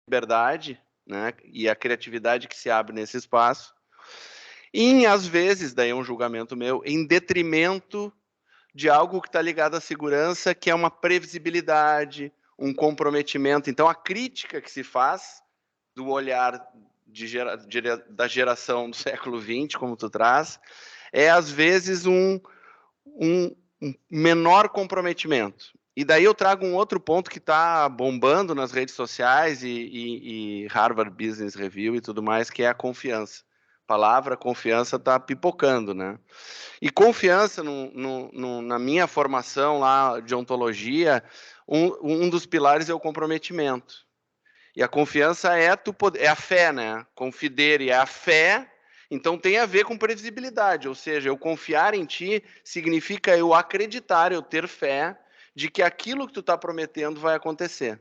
liberdade, né, e a criatividade que se abre nesse espaço, e às vezes, daí é um julgamento meu, em detrimento de algo que está ligado à segurança, que é uma previsibilidade, um comprometimento. Então, a crítica que se faz do olhar da geração do século XX, como tu traz, é às vezes um menor comprometimento. E daí eu trago um outro ponto que está bombando nas redes sociais e Harvard Business Review e tudo mais, que é a confiança. A palavra confiança está pipocando, né? E confiança, na minha formação lá de ontologia, um dos pilares é o comprometimento. E a confiança é a fé, né? Confidere, é a fé, então tem a ver com previsibilidade, ou seja, eu confiar em ti significa eu acreditar, eu ter fé de que aquilo que tu está prometendo vai acontecer.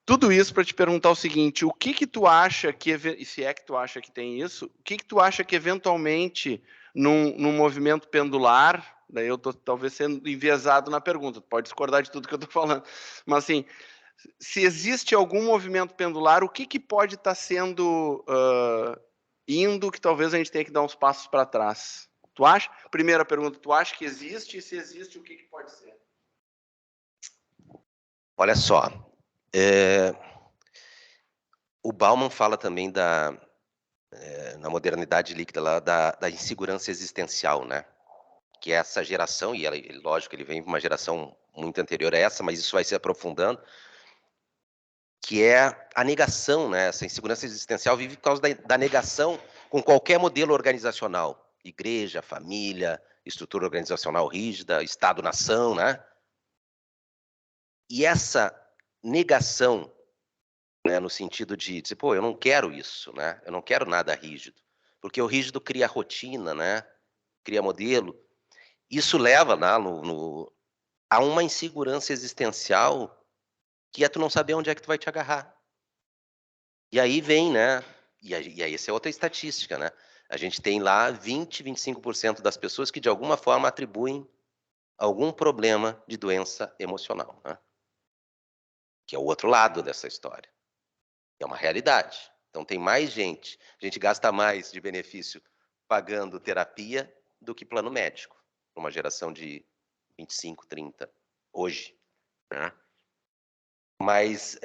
Tudo isso para te perguntar o seguinte, o que tu acha que, e se é que tu acha que tem isso, o que tu acha que eventualmente num movimento pendular, daí eu estou talvez sendo enviesado na pergunta, tu pode discordar de tudo que eu estou falando, mas assim, se existe algum movimento pendular, o que pode estar sendo indo que talvez a gente tenha que dar uns passos para trás? Tu acha? Primeira pergunta, tu acha que existe? E se existe, o que pode ser? Olha só, o Bauman fala também na modernidade líquida lá, da insegurança existencial, né? Que é essa geração, e lógico, ele vem de uma geração muito anterior a essa, mas isso vai se aprofundando, que é a negação, né? Essa insegurança existencial vive por causa da negação com qualquer modelo organizacional. Igreja, família, estrutura organizacional rígida, Estado-nação, né? E essa negação, né, no sentido de dizer, pô, eu não quero isso, né? Eu não quero nada rígido. Porque o rígido cria rotina, né? Cria modelo. Isso leva lá a uma insegurança existencial que é tu não saber onde é que tu vai te agarrar. E aí vem, né? E aí essa é outra estatística, né? A gente tem lá 20, 25% das pessoas que de alguma forma atribuem algum problema de doença emocional, né? Que é o outro lado dessa história. É uma realidade. Então tem mais gente, a gente gasta mais de benefício pagando terapia do que plano médico, uma geração de 25, 30 hoje, né? Mas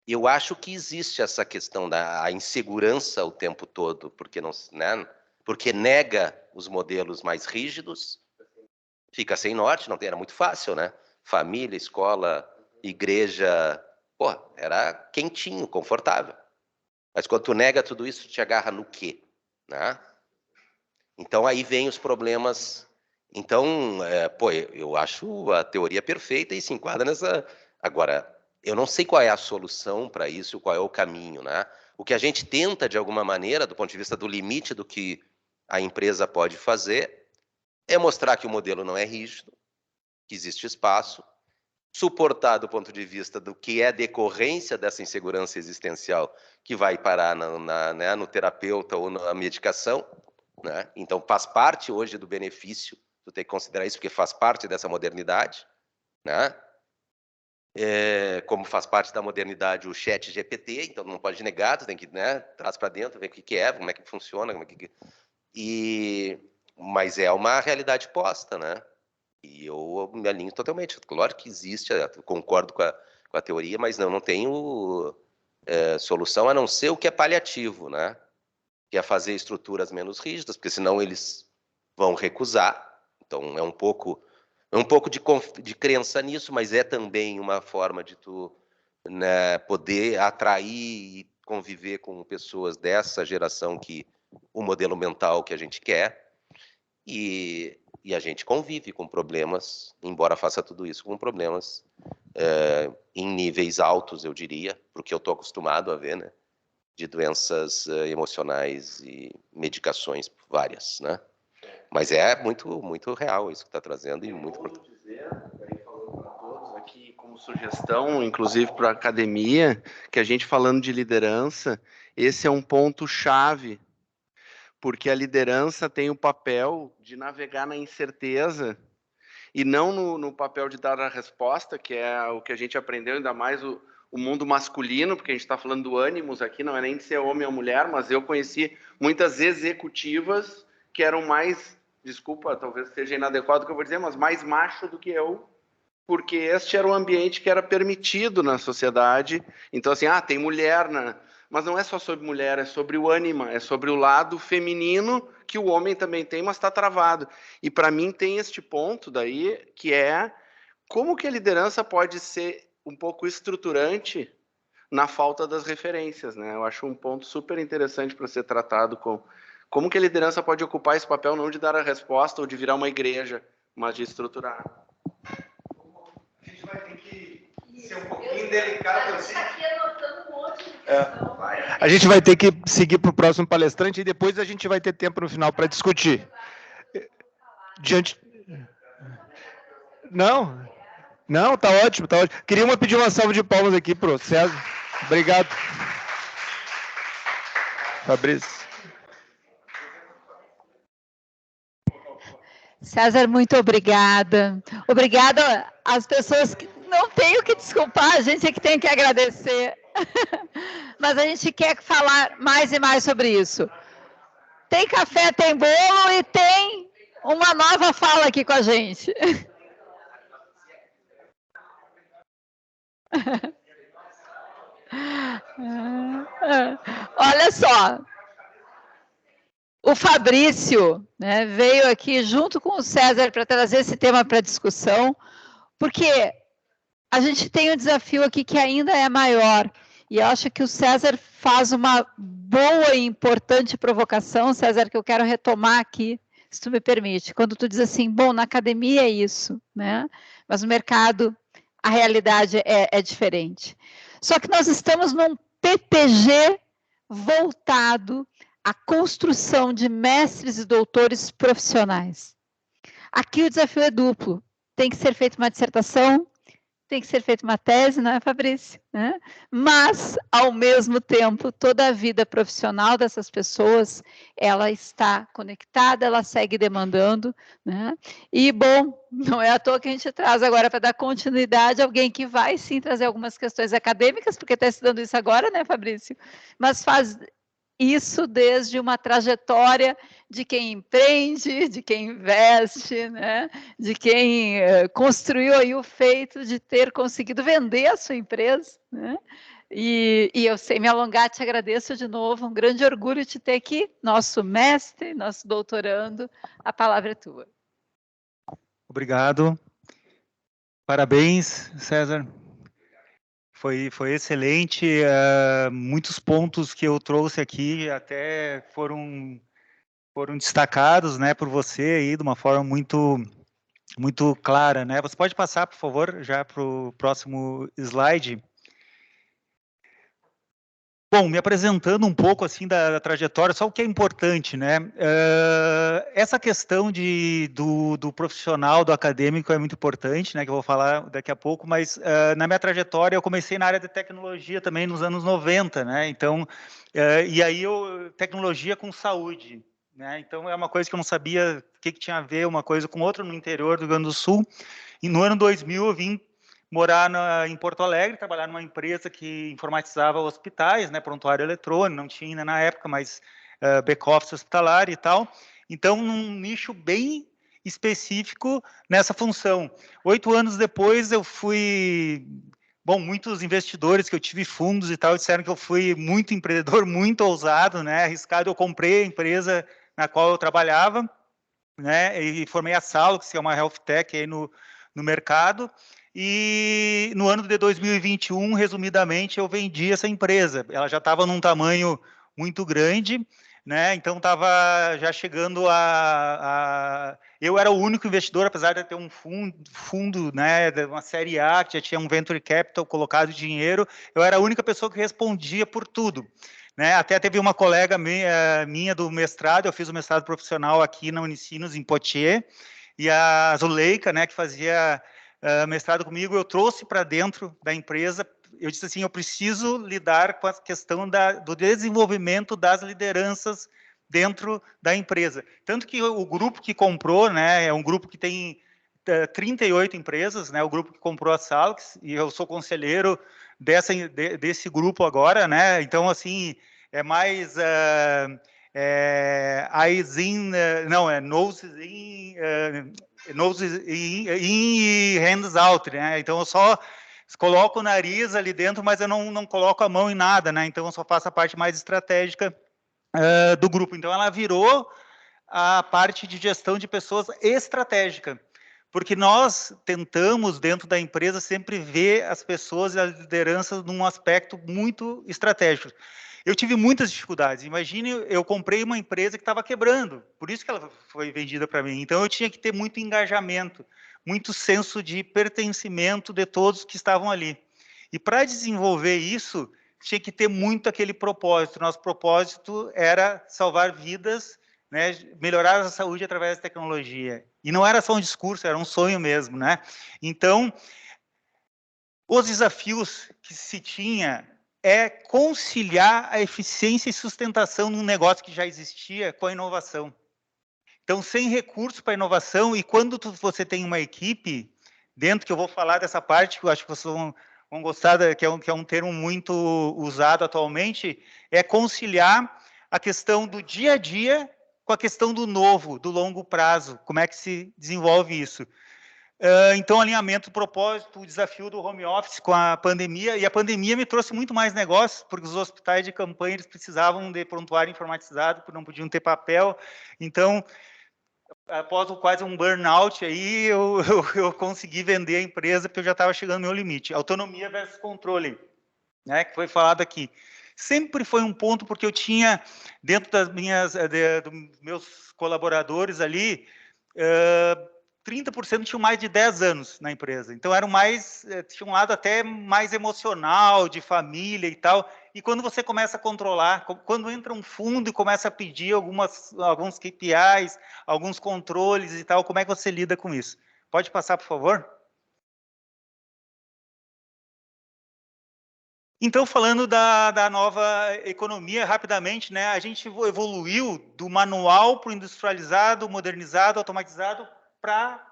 eu acho que existe essa questão da insegurança o tempo todo, porque não, né? Porque nega os modelos mais rígidos, fica sem norte, não tem, era muito fácil, né? Família, escola, igreja, pô, era quentinho, confortável. Mas quando tu nega tudo isso, tu te agarra no quê, né? Então aí vem os problemas. Então, pô, eu acho a teoria perfeita e se enquadra nessa. Agora, eu não sei qual é a solução para isso, qual é o caminho, né? O que a gente tenta, de alguma maneira, do ponto de vista do limite do que a empresa pode fazer, é mostrar que o modelo não é rígido, que existe espaço, suportar do ponto de vista do que é decorrência dessa insegurança existencial que vai parar né, no terapeuta ou na medicação, né? Então faz parte hoje do benefício, tu tem que considerar isso porque faz parte dessa modernidade, né? Como faz parte da modernidade o chat GPT, então não pode negar, tu tem que, né, traz para dentro, ver o que é, como é que funciona, mas é uma realidade posta, né? E eu me alinho totalmente. Claro que existe, eu concordo com a teoria, mas não tenho solução a não ser o que é paliativo, né? Que é fazer estruturas menos rígidas, porque senão eles vão recusar. Então é um pouco de crença nisso, mas é também uma forma de tu, né, poder atrair e conviver com pessoas dessa geração que o modelo mental que a gente quer. E a gente convive com problemas, embora faça tudo isso com problemas em níveis altos, eu diria, porque eu estou acostumado a ver, né? De doenças emocionais e medicações várias, né? Mas é muito, muito real isso que está trazendo e muito importante. Dizer, falando para todos aqui como sugestão, inclusive para a academia, que a gente falando de liderança, esse é um ponto chave, porque a liderança tem o papel de navegar na incerteza e não no papel de dar a resposta, que é o que a gente aprendeu, ainda mais o mundo masculino, porque a gente está falando do ânimos aqui, não é nem de ser homem ou mulher, mas eu conheci muitas executivas que eram mais, desculpa, talvez seja inadequado o que eu vou dizer, mas mais macho do que eu, porque este era o ambiente que era permitido na sociedade. Então, assim, tem mulher, né? Mas não é só sobre mulher, é sobre o ânima, é sobre o lado feminino que o homem também tem, mas está travado. E para mim tem este ponto daí, que é como que a liderança pode ser um pouco estruturante na falta das referências, né? Eu acho um ponto super interessante para ser tratado como que a liderança pode ocupar esse papel não de dar a resposta ou de virar uma igreja, mas de estruturar. A gente vai ter que ser um pouquinho delicado assim. Aqui anotando um monte de questão. A gente vai ter que seguir para o próximo palestrante e depois a gente vai ter tempo no final para discutir. Não, tá ótimo, tá ótimo. Queria pedir uma salva de palmas aqui pro César. Obrigado. Fabrício. César, muito obrigada. Obrigada às pessoas que não tenho que desculpar, a gente é que tem que agradecer. Mas a gente quer falar mais e mais sobre isso. Tem café, tem bolo e tem uma nova fala aqui com a gente. Olha só, o Fabrício, né, veio aqui junto com o César para trazer esse tema para discussão, porque a gente tem um desafio aqui que ainda é maior, e eu acho que o César faz uma boa e importante provocação, César, que eu quero retomar aqui, se tu me permite, quando tu diz assim, bom, na academia é isso, né, mas no mercado a realidade é diferente. Só que nós estamos num PPG voltado à construção de mestres e doutores profissionais. Aqui o desafio é duplo. Tem que ser feita uma dissertação, tem que ser feita uma tese, não é, Fabrício? Né? Mas, ao mesmo tempo, toda a vida profissional dessas pessoas, ela está conectada, ela segue demandando, né? E, bom, não é à toa que a gente traz agora para dar continuidade alguém que vai, sim, trazer algumas questões acadêmicas, porque está estudando isso agora, né, Fabrício? Mas faz isso desde uma trajetória de quem empreende, de quem investe, né? De quem construiu aí o feito de ter conseguido vender a sua empresa, né? E eu, sem me alongar, te agradeço de novo, um grande orgulho de ter aqui nosso mestre, nosso doutorando, a palavra é tua. Obrigado. Parabéns, César. Foi excelente, muitos pontos que eu trouxe aqui até foram destacados, né, por você aí de uma forma muito clara, né? Você pode passar, por favor, já para o próximo slide. Bom, me apresentando um pouco assim da trajetória, só o que é importante, né? Essa questão do profissional, do acadêmico é muito importante, né? Que eu vou falar daqui a pouco, mas na minha trajetória eu comecei na área de tecnologia também nos anos 90, né? Então, e aí tecnologia com saúde, né? Então é uma coisa que eu não sabia o que tinha a ver uma coisa com outra no interior do Rio Grande do Sul. E no ano 2000 eu vim morar em Porto Alegre, trabalhar numa empresa que informatizava hospitais, né, prontuário eletrônico, não tinha ainda na época, mas back-office hospitalar e tal. Então, num nicho bem específico nessa função. 8 anos depois, eu fui... Bom, muitos investidores que eu tive fundos e tal, disseram que eu fui muito empreendedor, muito ousado, né, arriscado. Eu comprei a empresa na qual eu trabalhava, né, e formei a Salux, que é uma health tech aí no mercado. E no ano de 2021, resumidamente, eu vendi essa empresa. Ela já estava num tamanho muito grande, né? Então estava já chegando eu era o único investidor, apesar de ter um fundo, né, de uma série A, que já tinha um venture capital colocado dinheiro, eu era a única pessoa que respondia por tudo. Né? Até teve uma colega minha do mestrado, eu fiz o mestrado profissional aqui na Unicinos, em Poitiers, e a Zuleika, né, que fazia mestrado comigo, eu trouxe para dentro da empresa. Eu disse assim, eu preciso lidar com a questão do desenvolvimento das lideranças dentro da empresa. Tanto que o grupo que comprou, né, é um grupo que tem 38 empresas, né, o grupo que comprou a Salix, e eu sou conselheiro desse grupo agora, né, então, assim, é mais eyes in, não, é nose in, e hands out, né, então eu só coloco o nariz ali dentro, mas eu não coloco a mão em nada, né, então eu só faço a parte mais estratégica do grupo. Então ela virou a parte de gestão de pessoas estratégica, porque nós tentamos, dentro da empresa, sempre ver as pessoas e a liderança num aspecto muito estratégico. Eu tive muitas dificuldades. Imagine, eu comprei uma empresa que estava quebrando, por isso que ela foi vendida para mim. Então, eu tinha que ter muito engajamento, muito senso de pertencimento de todos que estavam ali. E para desenvolver isso, tinha que ter muito aquele propósito. Nosso propósito era salvar vidas, né, melhorar a saúde através da tecnologia. E não era só um discurso, era um sonho mesmo, né? Então, os desafios que se tinha é conciliar a eficiência e sustentação num negócio que já existia com a inovação. Então, sem recursos para inovação, e quando você tem uma equipe, dentro que eu vou falar dessa parte, que eu acho que vocês vão gostar, que é um termo muito usado atualmente, é conciliar a questão do dia a dia com a questão do novo, do longo prazo, como é que se desenvolve isso. Então, alinhamento do propósito, o desafio do home office com a pandemia, e a pandemia me trouxe muito mais negócios, porque os hospitais de campanha eles precisavam de prontuário informatizado, porque não podiam ter papel, então, após quase um burnout aí, eu consegui vender a empresa, porque eu já estava chegando no meu limite. Autonomia versus controle, né, que foi falado aqui. Sempre foi um ponto, porque eu tinha, dentro das dos meus colaboradores ali, 30% tinham mais de 10 anos na empresa. Então, tinha um lado até mais emocional, de família e tal. E quando você começa a controlar, quando entra um fundo e começa a pedir alguns KPIs, alguns controles e tal, como é que você lida com isso? Pode passar, por favor? Então, falando da nova economia, rapidamente, né, a gente evoluiu do manual para o industrializado, modernizado, automatizado, para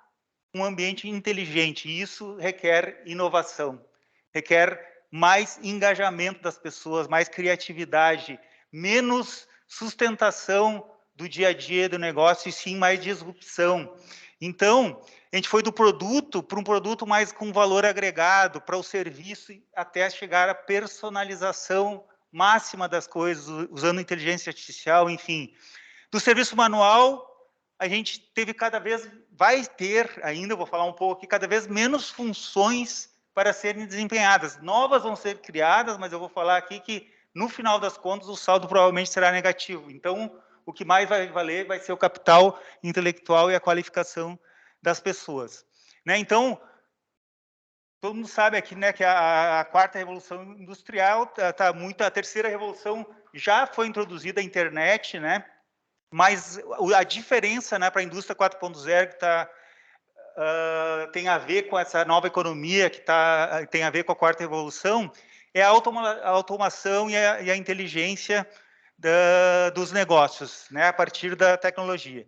um ambiente inteligente. E isso requer inovação, requer mais engajamento das pessoas, mais criatividade, menos sustentação do dia a dia do negócio, e sim mais disrupção. Então, a gente foi do produto para um produto mais com valor agregado, para o serviço, até chegar à personalização máxima das coisas, usando inteligência artificial, enfim. Do serviço manual, a gente teve vai ter ainda, vou falar um pouco aqui, cada vez menos funções para serem desempenhadas. Novas vão ser criadas, mas eu vou falar aqui que, no final das contas, o saldo provavelmente será negativo. Então, o que mais vai valer vai ser o capital intelectual e a qualificação das pessoas. Né? Então, todo mundo sabe aqui, né, que a quarta revolução industrial a terceira revolução já foi introduzida a internet, né? Mas a diferença, né, para a indústria 4.0 que tem a ver com essa nova economia, que tem a ver com a quarta revolução, é a automação e a inteligência dos negócios, né, a partir da tecnologia.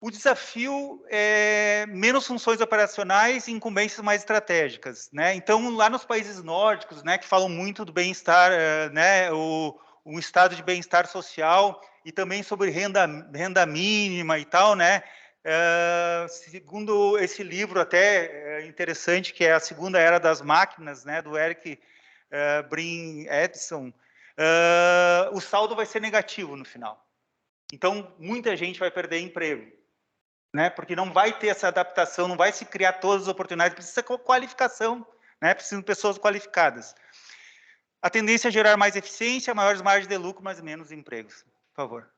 O desafio é menos funções operacionais e incumbências mais estratégicas, né? Então, lá nos países nórdicos, né, que falam muito do bem-estar, né, um estado de bem-estar social, e também sobre renda mínima e tal, né? Segundo esse livro até interessante, que é A Segunda Era das Máquinas, né, do Eric Brin Edson, o saldo vai ser negativo no final. Então, muita gente vai perder emprego, né? Porque não vai ter essa adaptação, não vai se criar todas as oportunidades, precisa de qualificação, né? Precisam de pessoas qualificadas. A tendência é gerar mais eficiência, maiores margens de lucro, mas menos empregos. Por favor.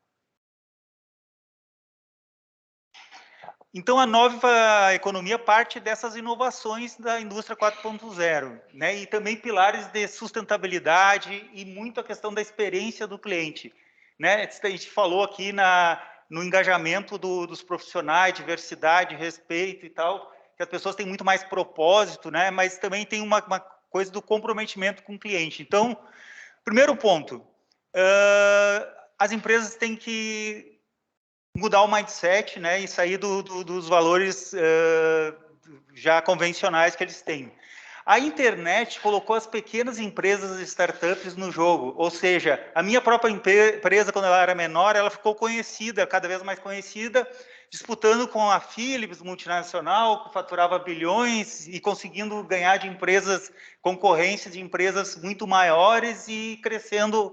Então, a nova economia parte dessas inovações da indústria 4.0, né? E também pilares de sustentabilidade e muito a questão da experiência do cliente, né? A gente falou aqui no engajamento dos profissionais, diversidade, respeito e tal, que as pessoas têm muito mais propósito, né? Mas também tem uma coisa do comprometimento com o cliente. Então, primeiro ponto, as empresas têm que mudar o mindset, né, e sair dos valores já convencionais que eles têm. A internet colocou as pequenas empresas e startups no jogo, ou seja, a minha própria empresa, quando ela era menor, ela ficou conhecida, cada vez mais conhecida, disputando com a Philips, multinacional, que faturava bilhões e conseguindo ganhar de empresas, concorrência de empresas muito maiores e crescendo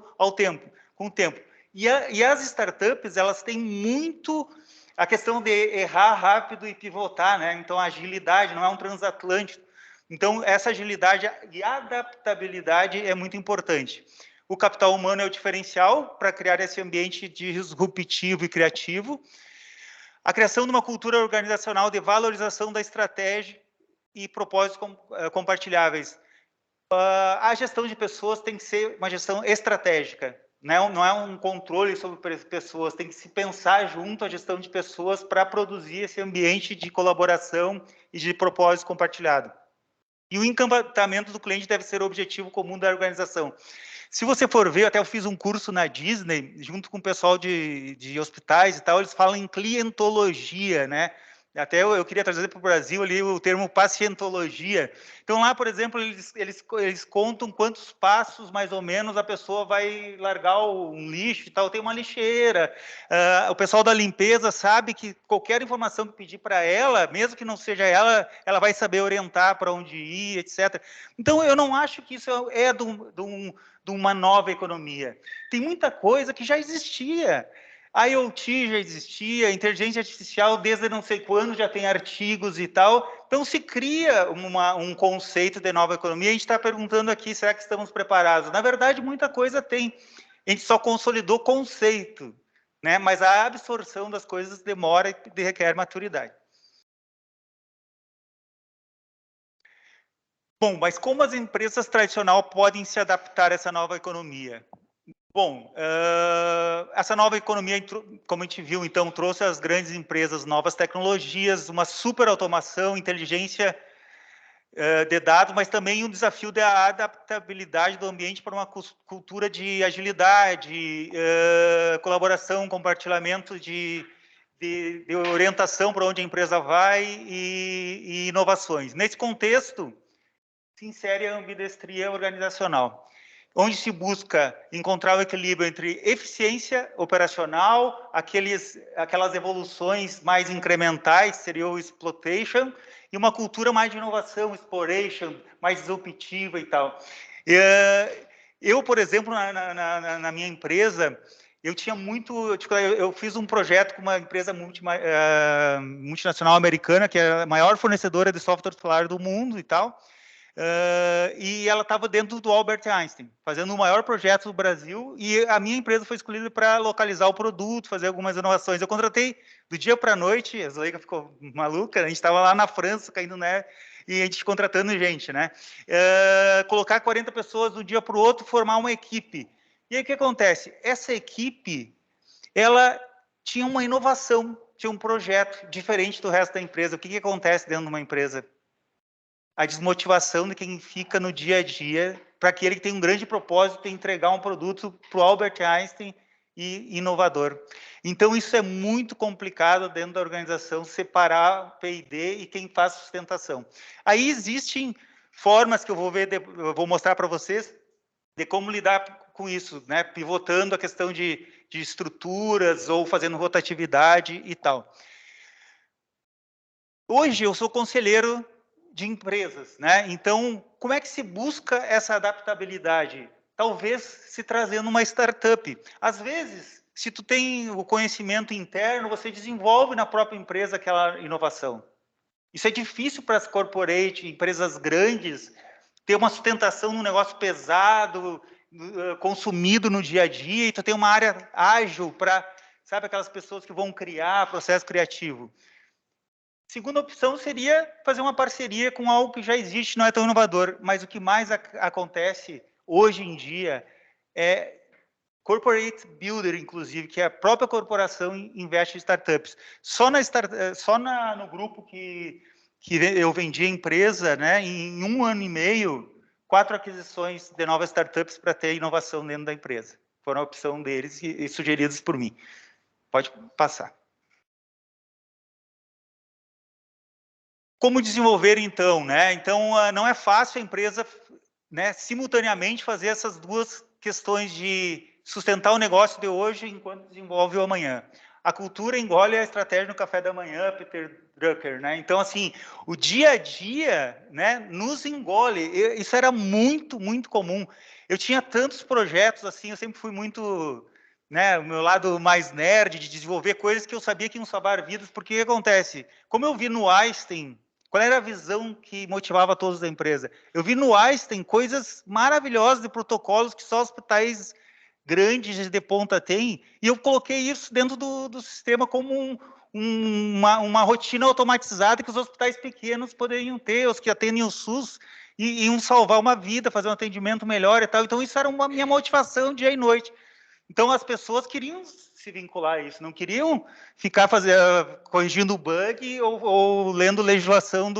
com o tempo. E as startups, elas têm muito a questão de errar rápido e pivotar, né? Então, a agilidade não é um transatlântico. Então, essa agilidade e adaptabilidade é muito importante. O capital humano é o diferencial para criar esse ambiente disruptivo e criativo. A criação de uma cultura organizacional de valorização da estratégia e propósitos compartilháveis. A gestão de pessoas tem que ser uma gestão estratégica. Não é um controle sobre pessoas, tem que se pensar junto a gestão de pessoas para produzir esse ambiente de colaboração e de propósito compartilhado. E o encantamento do cliente deve ser o objetivo comum da organização. Se você for ver, até eu fiz um curso na Disney, junto com o pessoal de hospitais e tal, eles falam em clientologia, né? Até eu queria trazer para o Brasil ali o termo pacientologia. Então, lá, por exemplo, eles contam quantos passos, mais ou menos, a pessoa vai largar um lixo e tal. Tem uma lixeira. O pessoal da limpeza sabe que qualquer informação que pedir para ela, mesmo que não seja ela vai saber orientar para onde ir, etc. Então, eu não acho que isso é de uma nova economia. Tem muita coisa que já existia. A IoT já existia, a inteligência artificial desde não sei quando já tem artigos e tal. Então, se cria um conceito de nova economia. A gente está perguntando aqui, será que estamos preparados? Na verdade, muita coisa tem. A gente só consolidou conceito, né? Mas a absorção das coisas demora e requer maturidade. Bom, mas como as empresas tradicionais podem se adaptar a essa nova economia? Bom, essa nova economia, como a gente viu, então, trouxe às grandes empresas novas tecnologias, uma superautomação, inteligência de dados, mas também um desafio da adaptabilidade do ambiente para uma cultura de agilidade, colaboração, compartilhamento de orientação para onde a empresa vai e inovações. Nesse contexto, se insere a ambidestria organizacional, onde se busca encontrar o equilíbrio entre eficiência operacional, aquelas evoluções mais incrementais, seria o exploitation, e uma cultura mais de inovação, exploration, mais disruptiva e tal. Eu, por exemplo, na minha empresa, eu tinha muito... Eu fiz um projeto com uma empresa multinacional americana, que é a maior fornecedora de software solar do mundo e tal, e ela estava dentro do Albert Einstein, fazendo o maior projeto do Brasil, e a minha empresa foi escolhida para localizar o produto, fazer algumas inovações. Eu contratei do dia para a noite, a Zuleika ficou maluca, a gente estava lá na França, caindo, né, e a gente contratando gente, né? Colocar 40 pessoas de um dia para o outro, formar uma equipe. E aí o que acontece? Essa equipe, ela tinha uma inovação, tinha um projeto diferente do resto da empresa. O que acontece dentro de uma empresa? A desmotivação de quem fica no dia a dia, para aquele que tem um grande propósito de entregar um produto para o Albert Einstein e inovador. Então, isso é muito complicado dentro da organização, separar P&D e quem faz sustentação. Aí existem formas que eu vou mostrar para vocês de como lidar com isso, né? Pivotando a questão de estruturas ou fazendo rotatividade e tal. Hoje, eu sou conselheiro de empresas, né? Então, como é que se busca essa adaptabilidade? Talvez se trazendo uma startup. Às vezes, se tu tem o conhecimento interno, você desenvolve na própria empresa aquela inovação. Isso é difícil para as corporate, empresas grandes, ter uma sustentação num negócio pesado, consumido no dia a dia, e tu tem uma área ágil para, sabe, aquelas pessoas que vão criar processo criativo. Segunda opção seria fazer uma parceria com algo que já existe, não é tão inovador, mas o que mais acontece hoje em dia é corporate builder, inclusive, que é a própria corporação investe em startups. Só no grupo que eu vendi a empresa, né, em 1 ano e meio, 4 aquisições de novas startups para ter inovação dentro da empresa. Foram a opção deles e sugeridas por mim. Pode passar. Como desenvolver, então, né? Então, não é fácil a empresa, né, simultaneamente fazer essas duas questões de sustentar o negócio de hoje enquanto desenvolve o amanhã. A cultura engole a estratégia no café da manhã, Peter Drucker, né? Então, assim, o dia a dia, né, nos engole. Isso era muito, muito comum. Eu tinha tantos projetos, assim, eu sempre fui muito, né, o meu lado mais nerd, de desenvolver coisas que eu sabia que iam salvar vidas, porque o que acontece? Como eu vi no Einstein, qual era a visão que motivava todos da empresa? Eu vi no Einstein coisas maravilhosas de protocolos que só hospitais grandes de ponta têm, e eu coloquei isso dentro do sistema como uma rotina automatizada que os hospitais pequenos poderiam ter, os que atendem o SUS, e iam salvar uma vida, fazer um atendimento melhor e tal. Então, isso era uma minha motivação dia e noite. Então, as pessoas queriam se vincular a isso, não queriam ficar corrigindo bug ou lendo legislação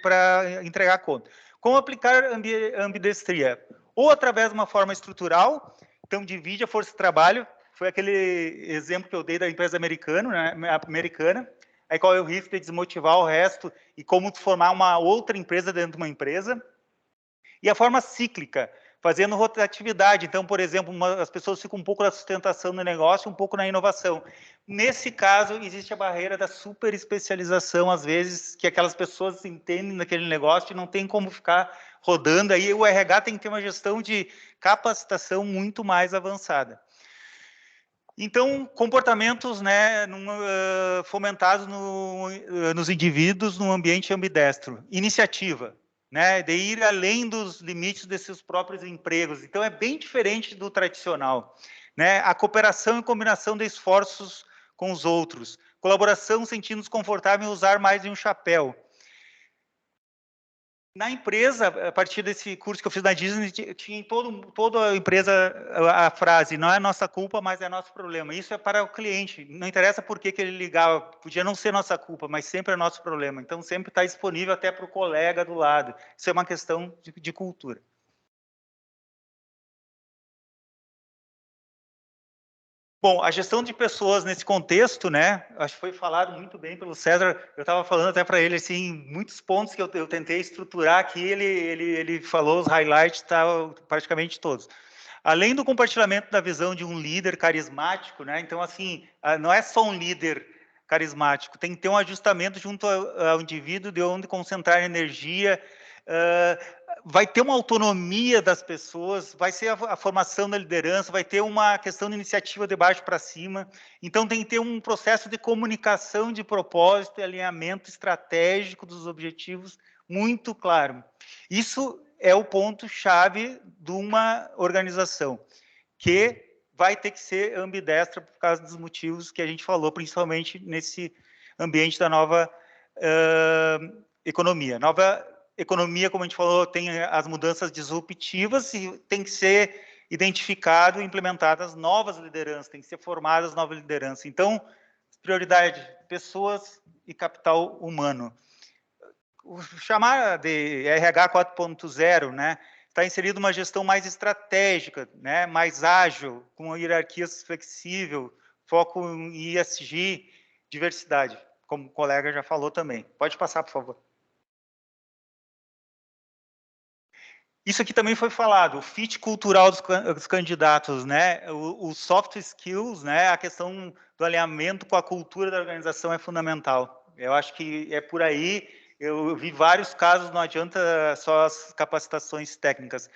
para entregar conta. Como aplicar ambidestria? Ou através de uma forma estrutural, então divide a força de trabalho, foi aquele exemplo que eu dei da empresa americana, aí qual é o risco de desmotivar o resto e como formar uma outra empresa dentro de uma empresa. E a forma cíclica, fazendo rotatividade. Então, por exemplo, as pessoas ficam um pouco na sustentação do negócio, um pouco na inovação. Nesse caso, existe a barreira da super especialização, às vezes, que aquelas pessoas entendem daquele negócio e não tem como ficar rodando. Aí o RH tem que ter uma gestão de capacitação muito mais avançada. Então, comportamentos, né, fomentados nos indivíduos num ambiente ambidestro. Iniciativa, né, de ir além dos limites desses próprios empregos. Então, é bem diferente do tradicional. Né? A cooperação e combinação de esforços com os outros. Colaboração, sentindo-se confortável em usar mais de um chapéu. Na empresa, a partir desse curso que eu fiz na Disney, tinha em toda a empresa a frase, não é nossa culpa, mas é nosso problema. Isso é para o cliente, não interessa por que ele ligava, podia não ser nossa culpa, mas sempre é nosso problema. Então, sempre está disponível até para o colega do lado. Isso é uma questão de cultura. Bom, a gestão de pessoas nesse contexto, né, acho que foi falado muito bem pelo César, eu estava falando até para ele, assim, muitos pontos que eu tentei estruturar aqui, ele falou os highlights, tá, praticamente todos. Além do compartilhamento da visão de um líder carismático, né, então, assim, não é só um líder carismático, tem que ter um ajustamento junto ao indivíduo de onde concentrar energia, vai ter uma autonomia das pessoas, vai ser a formação da liderança, vai ter uma questão de iniciativa de baixo para cima, então tem que ter um processo de comunicação de propósito e alinhamento estratégico dos objetivos muito claro. Isso é o ponto-chave de uma organização, que vai ter que ser ambidestra por causa dos motivos que a gente falou, principalmente nesse ambiente da nova economia. Nova economia, como a gente falou, tem as mudanças disruptivas e tem que ser identificado e implementadas novas lideranças, tem que ser formadas novas lideranças. Então, prioridade, pessoas e capital humano. O chamar de RH 4.0, né, está inserido uma gestão mais estratégica, né, mais ágil, com hierarquias flexível, foco em ESG, diversidade, como o colega já falou também. Pode passar, por favor. Isso aqui também foi falado, o fit cultural dos candidatos, né? Os soft skills, né? A questão do alinhamento com a cultura da organização é fundamental. Eu acho que é por aí. Eu vi vários casos, não adianta só as capacitações técnicas.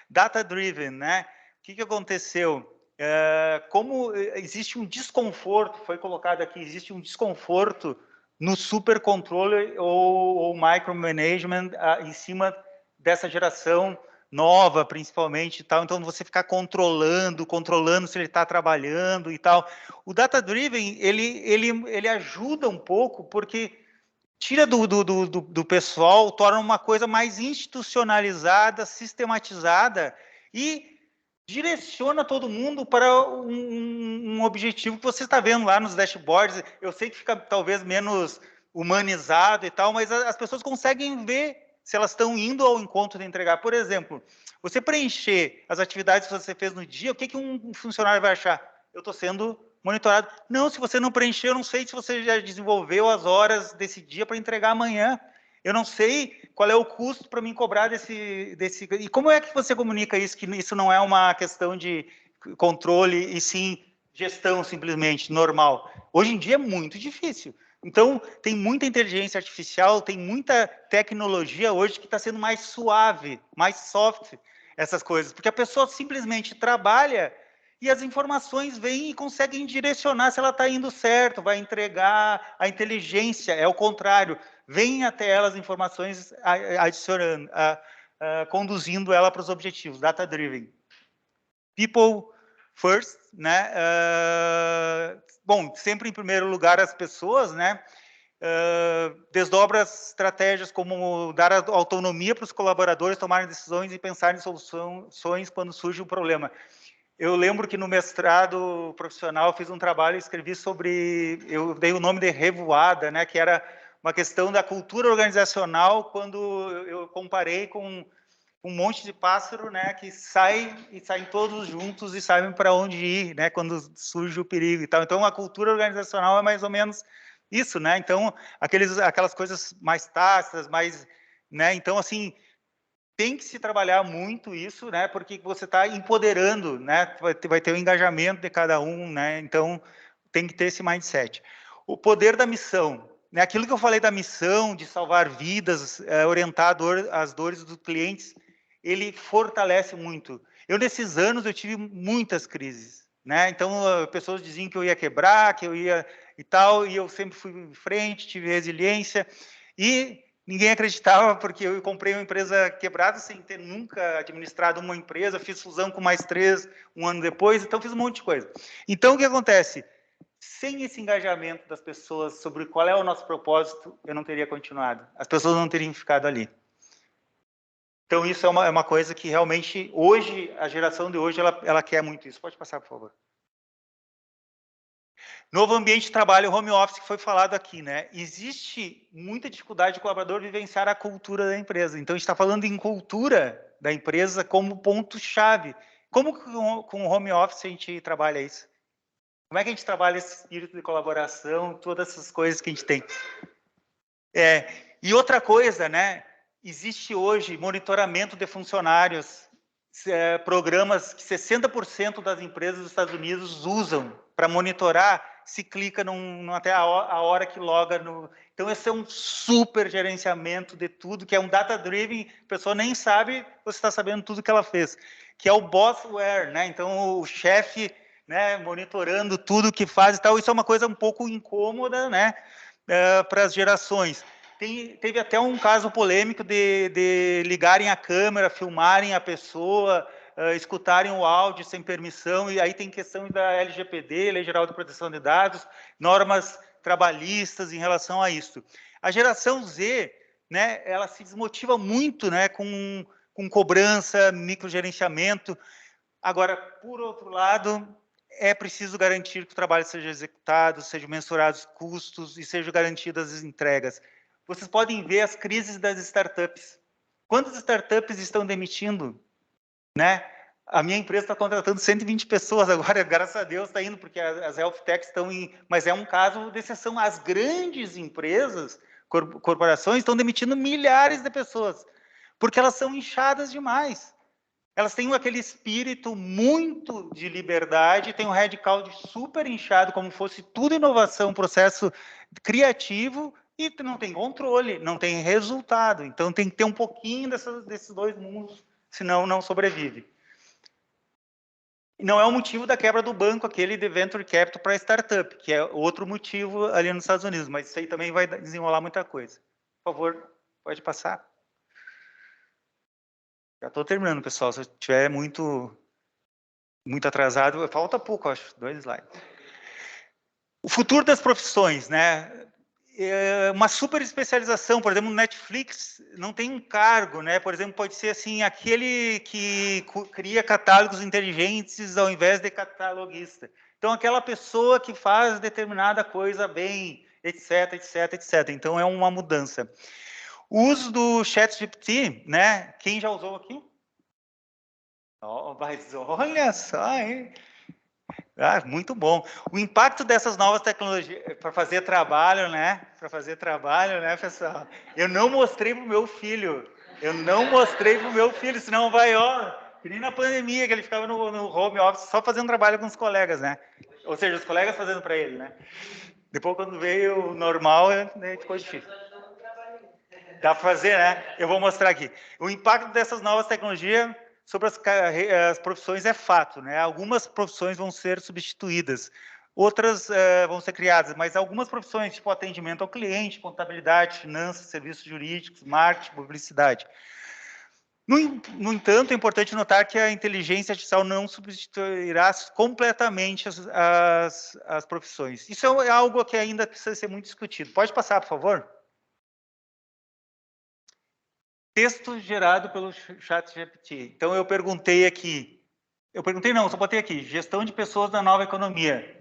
Data-driven, né? O que aconteceu? Como existe um desconforto, foi colocado aqui, existe um desconforto no supercontrole ou micromanagement em cima dessa geração nova, principalmente, e tal. Então, você ficar controlando se ele está trabalhando e tal. O data-driven, ele ajuda um pouco, porque tira do pessoal, torna uma coisa mais institucionalizada, sistematizada e direciona todo mundo para um objetivo que você está vendo lá nos dashboards. Eu sei que fica talvez menos humanizado e tal, mas as pessoas conseguem ver se elas estão indo ao encontro de entregar. Por exemplo, você preencher as atividades que você fez no dia, o que um funcionário vai achar? Eu estou sendo monitorado. Não, se você não preencher, eu não sei se você já desenvolveu as horas desse dia para entregar amanhã. Eu não sei qual é o custo para mim cobrar desse... E como é que você comunica isso, que isso não é uma questão de controle, e sim gestão simplesmente, normal? Hoje em dia é muito difícil. Então, tem muita inteligência artificial, tem muita tecnologia hoje que está sendo mais suave, mais soft, essas coisas, porque a pessoa simplesmente trabalha e as informações vêm e conseguem direcionar se ela está indo certo, vai entregar. A inteligência é o contrário, vem até ela as informações adicionando, conduzindo ela para os objetivos, data-driven. People first, né? Bom, sempre em primeiro lugar as pessoas, né? Desdobra as estratégias como dar autonomia para os colaboradores tomarem decisões e pensarem em soluções quando surge um problema. Eu lembro que no mestrado profissional eu fiz um trabalho e escrevi sobre, eu dei o nome de revoada, né, que era uma questão da cultura organizacional, quando eu comparei com um monte de pássaro, né, que saem todos juntos e sabem para onde ir, né, quando surge o perigo e tal. Então a cultura organizacional é mais ou menos isso, né? Então aquelas coisas mais tácitas, mais, né? Então assim, tem que se trabalhar muito isso, né? Porque você está empoderando, né? Vai ter o engajamento de cada um, né? Então tem que ter esse mindset. O poder da missão, né? Aquilo que eu falei da missão, de salvar vidas, orientar as dores dos clientes, ele fortalece muito. Eu nesses anos eu tive muitas crises, né? Então pessoas diziam que eu ia quebrar, que eu ia e tal, e eu sempre fui em frente, tive resiliência e ninguém acreditava, porque eu comprei uma empresa quebrada sem ter nunca administrado uma empresa, fiz fusão com mais 3 um ano depois, então fiz um monte de coisa. Então, o que acontece? Sem esse engajamento das pessoas sobre qual é o nosso propósito, eu não teria continuado. As pessoas não teriam ficado ali. Então, isso é uma coisa que realmente, hoje, a geração de hoje, ela quer muito isso. Pode passar, por favor. Novo ambiente de trabalho, home office, que foi falado aqui, né? Existe muita dificuldade do colaborador vivenciar a cultura da empresa. Então, a gente está falando em cultura da empresa como ponto-chave. Como com o home office a gente trabalha isso? Como é que a gente trabalha esse espírito de colaboração, todas essas coisas que a gente tem? E outra coisa, né? Existe hoje monitoramento de funcionários, programas que 60% das empresas dos Estados Unidos usam para monitorar se clica até a hora que loga no... Então, esse é um super gerenciamento de tudo, que é um data-driven, a pessoa nem sabe, você está sabendo tudo que ela fez, que é o bossware, né? Então, o chefe, né, monitorando tudo que faz e tal, isso é uma coisa um pouco incômoda, né, para as gerações. Teve até um caso polêmico de ligarem a câmera, filmarem a pessoa, escutarem o áudio sem permissão, e aí tem questão da LGPD, Lei Geral de Proteção de Dados, normas trabalhistas em relação a isso. A geração Z, né, ela se desmotiva muito, né, com cobrança, microgerenciamento. Agora, por outro lado, é preciso garantir que o trabalho seja executado, sejam mensurados custos e sejam garantidas as entregas. Vocês podem ver as crises das startups. Quantas startups estão demitindo? Né? A minha empresa está contratando 120 pessoas agora, graças a Deus está indo, porque as health techs estão em... Mas é um caso de exceção. As grandes empresas, corporações, estão demitindo milhares de pessoas, porque elas são inchadas demais. Elas têm aquele espírito muito de liberdade, tem um headcount super inchado, como fosse tudo inovação, processo criativo, e não tem controle, não tem resultado. Então, tem que ter um pouquinho desses dois mundos, senão não sobrevive. Não é o motivo da quebra do banco, aquele de venture capital para startup, que é outro motivo ali nos Estados Unidos, mas isso aí também vai desenrolar muita coisa. Por favor, pode passar. Já estou terminando, pessoal. Se eu estiver muito atrasado, falta pouco, acho, 2 slides. O futuro das profissões, né? Uma super especialização, por exemplo, no Netflix não tem um cargo, né? Por exemplo, pode ser assim, aquele que cria catálogos inteligentes ao invés de cataloguista. Então, aquela pessoa que faz determinada coisa bem, etc, etc, etc. Então, é uma mudança. O uso do ChatGPT, né? Quem já usou aqui? Oh, mas olha só, hein? Ah, muito bom. O impacto dessas novas tecnologias para fazer trabalho, né? Para fazer trabalho, né, pessoal? Eu não mostrei para o meu filho. Eu não mostrei para o meu filho, senão vai, ó, que nem na pandemia, que ele ficava no home office só fazendo trabalho com os colegas, né? Ou seja, os colegas fazendo para ele, né? Depois, quando veio o normal, né, ficou difícil. Dá para fazer, né? Eu vou mostrar aqui. O impacto dessas novas tecnologias sobre as profissões é fato, né? Algumas profissões vão ser substituídas, outras vão ser criadas, mas algumas profissões, tipo atendimento ao cliente, contabilidade, finanças, serviços jurídicos, marketing, publicidade. No entanto, é importante notar que a inteligência artificial não substituirá completamente as profissões. Isso é algo que ainda precisa ser muito discutido. Pode passar, por favor? Texto gerado pelo ChatGPT. Então, eu perguntei aqui, só botei aqui, gestão de pessoas da nova economia.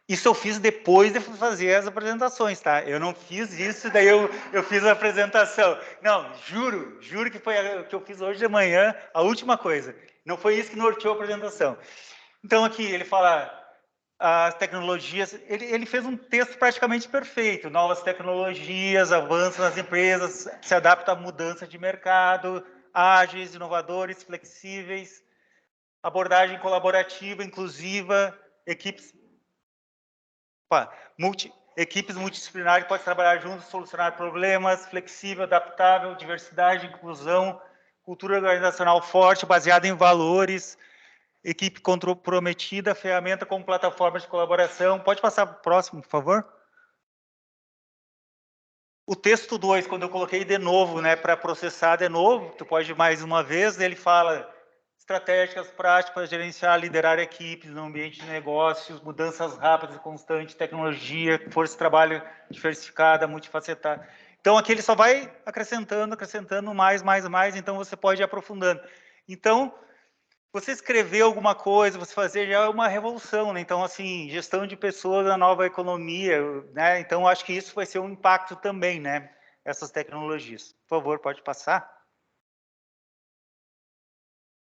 Isso eu fiz depois de fazer as apresentações, tá? Eu não fiz isso, daí eu fiz a apresentação. Não, juro que foi o que eu fiz hoje de manhã, a última coisa. Não foi isso que norteou a apresentação. Então, aqui, ele fala as tecnologias, ele fez um texto praticamente perfeito, novas tecnologias, avanços nas empresas, se adapta à mudança de mercado, ágeis, inovadores, flexíveis, abordagem colaborativa, inclusiva, equipes multidisciplinares que podem trabalhar juntos, solucionar problemas, flexível, adaptável, diversidade, inclusão, cultura organizacional forte, baseada em valores, equipe comprometida, ferramenta como plataforma de colaboração. Pode passar para o próximo, por favor? O texto 2, quando eu coloquei de novo, né, para processar de novo, tu pode mais uma vez, ele fala estratégicas práticas para gerenciar, liderar equipes no ambiente de negócios, mudanças rápidas e constantes, tecnologia, força de trabalho diversificada, multifacetada. Então, aqui ele só vai acrescentando mais, então você pode ir aprofundando. Então, você escrever alguma coisa, você fazer já é uma revolução, né? Então, assim, gestão de pessoas na nova economia, né? Então, acho que isso vai ser um impacto também, né? Essas tecnologias. Por favor, pode passar.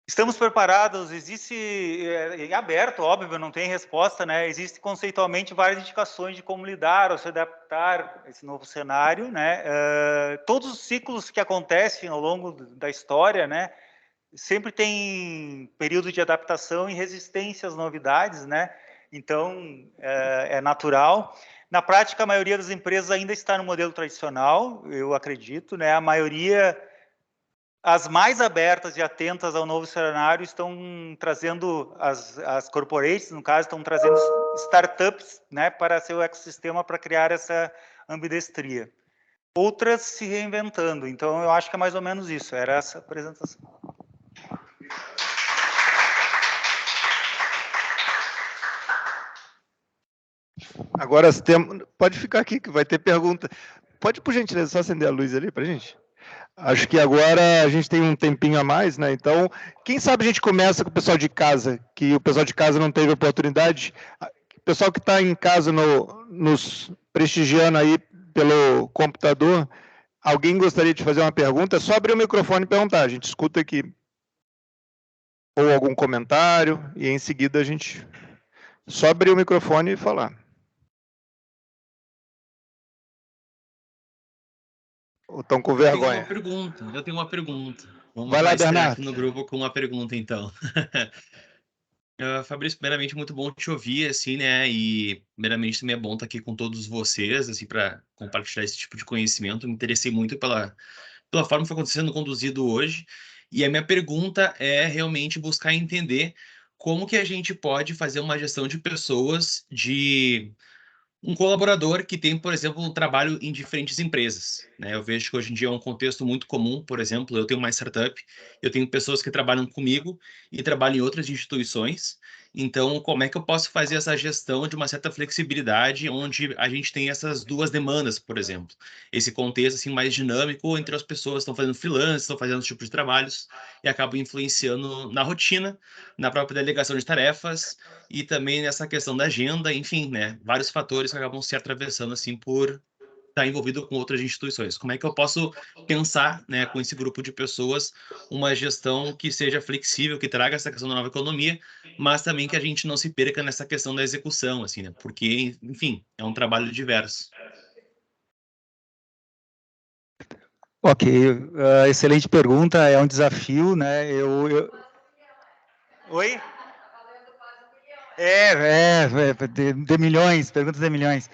Estamos preparados, existe, é aberto, óbvio, não tem resposta, né? Existe conceitualmente várias indicações de como lidar ou se adaptar a esse novo cenário, né? Todos os ciclos que acontecem ao longo da história, né? Sempre tem período de adaptação e resistência às novidades, né? Então, é natural. Na prática, a maioria das empresas ainda está no modelo tradicional, eu acredito, né? A maioria, as mais abertas e atentas ao novo cenário, estão trazendo, as corporates, no caso, estão trazendo startups, né? Para seu ecossistema, para criar essa ambidestria. Outras se reinventando. Então, eu acho que é mais ou menos isso. Era essa apresentação. Agora, pode ficar aqui, que vai ter pergunta. Pode, por gentileza, só acender a luz ali para a gente? Acho que agora a gente tem um tempinho a mais, né? Então, quem sabe a gente começa com o pessoal de casa, que o pessoal de casa não teve oportunidade. O pessoal que está em casa nos prestigiando aí pelo computador, alguém gostaria de fazer uma pergunta? É só abrir o microfone e perguntar, a gente escuta aqui. Ou algum comentário, e em seguida a gente só abrir o microfone e falar. Ou estão com vergonha? Eu tenho uma pergunta. Vamos Vai lá, estrear Bernardo. aqui no grupo com uma pergunta, então. Fabrício, primeiramente, muito bom te ouvir, assim, né? E, primeiramente, também é bom estar aqui com todos vocês, assim, para compartilhar esse tipo de conhecimento. Me interessei muito pela forma que foi sendo conduzido hoje. E a minha pergunta é realmente buscar entender como que a gente pode fazer uma gestão de pessoas de um colaborador que tem, por exemplo, um trabalho em diferentes empresas, né? Eu vejo que hoje em dia é um contexto muito comum, por exemplo, eu tenho uma startup, eu tenho pessoas que trabalham comigo e trabalham em outras instituições. Então, como é que eu posso fazer essa gestão de uma certa flexibilidade onde a gente tem essas duas demandas, por exemplo? Esse contexto assim mais dinâmico entre as pessoas que estão fazendo freelance, estão fazendo esse tipo de trabalhos e acabam influenciando na rotina, na própria delegação de tarefas e também nessa questão da agenda, enfim, né? Vários fatores que acabam se atravessando assim por está envolvido com outras instituições. Como é que eu posso pensar, né, com esse grupo de pessoas, uma gestão que seja flexível, que traga essa questão da nova economia, mas também que a gente não se perca nessa questão da execução, assim, né? Porque, enfim, é um trabalho diverso. Ok, excelente pergunta, é um desafio, né? Oi? De milhões, perguntas de milhões.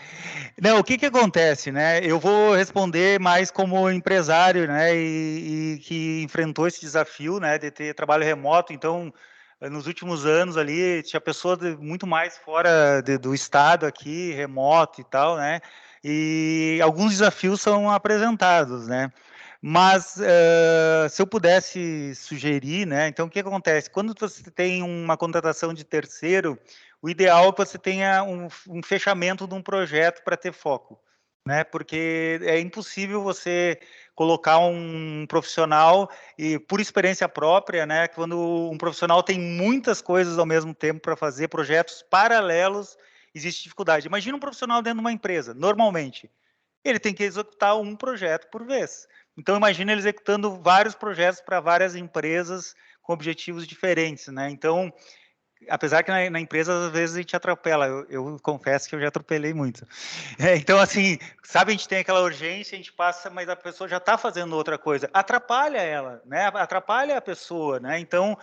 Não, o que que acontece, né? Eu vou responder mais como empresário, né? E que enfrentou esse desafio, né? De ter trabalho remoto. Então, nos últimos anos ali, tinha pessoas muito mais fora do estado aqui, remoto e tal, né? E alguns desafios são apresentados, né? Mas se eu pudesse sugerir, né? Então, o que acontece? Quando você tem uma contratação de terceiro, o ideal é que você tenha um fechamento de um projeto para ter foco, né? Porque é impossível você colocar um profissional e por experiência própria, né? Quando um profissional tem muitas coisas ao mesmo tempo para fazer, projetos paralelos, existe dificuldade. Imagina um profissional dentro de uma empresa, normalmente, ele tem que executar um projeto por vez. Então, imagina ele executando vários projetos para várias empresas com objetivos diferentes, né? Então, apesar que na empresa, às vezes, a gente atropela. Eu confesso que eu já atropelei muito. Então, assim, sabe, a gente tem aquela urgência, a gente passa, mas a pessoa já está fazendo outra coisa. Atrapalha ela, né? Atrapalha a pessoa, né? Então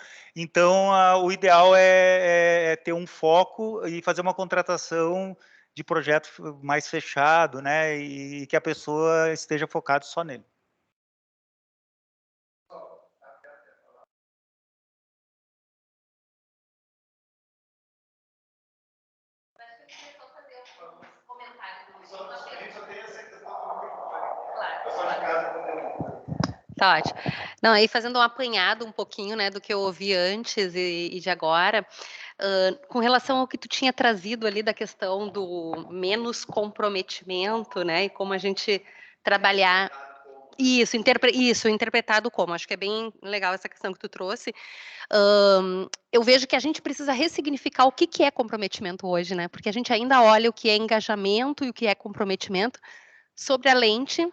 o ideal é ter um foco e fazer uma contratação de projeto mais fechado, né? E que a pessoa esteja focada só nele. Tá ótimo. Não, aí fazendo um apanhado um pouquinho, né, do que eu ouvi antes e de agora, com relação ao que tu tinha trazido ali da questão do menos comprometimento, né, e como a gente trabalhar isso, interpretado como, acho que é bem legal essa questão que tu trouxe. Eu vejo que a gente precisa ressignificar o que é comprometimento hoje, né, porque a gente ainda olha o que é engajamento e o que é comprometimento sobre a lente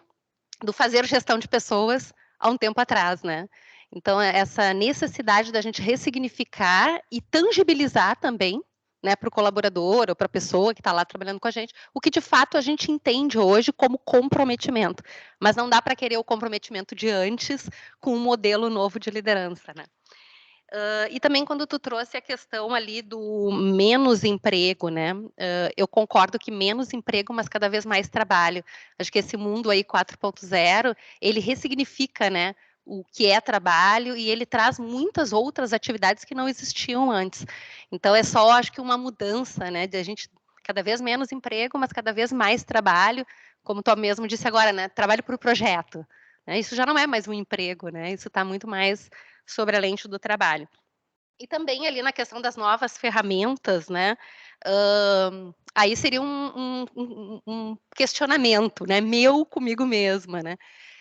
do fazer gestão de pessoas há um tempo atrás, né? Então, essa necessidade da gente ressignificar e tangibilizar também, né, para o colaborador ou para a pessoa que está lá trabalhando com a gente, o que de fato a gente entende hoje como comprometimento. Mas não dá para querer o comprometimento de antes com um modelo novo de liderança, né? E também quando tu trouxe a questão ali do menos emprego, né? Eu concordo que menos emprego, mas cada vez mais trabalho. Acho que esse mundo aí 4.0, ele ressignifica, né, o que é trabalho e ele traz muitas outras atividades que não existiam antes. Então é só, acho que uma mudança, né, de a gente cada vez menos emprego, mas cada vez mais trabalho, como tu mesmo disse agora, né, trabalho por projeto. Né? Isso já não é mais um emprego, né? Isso está muito mais sobre a lente do trabalho. E também ali na questão das novas ferramentas, né? Aí seria um questionamento, né? Meu comigo mesma, né?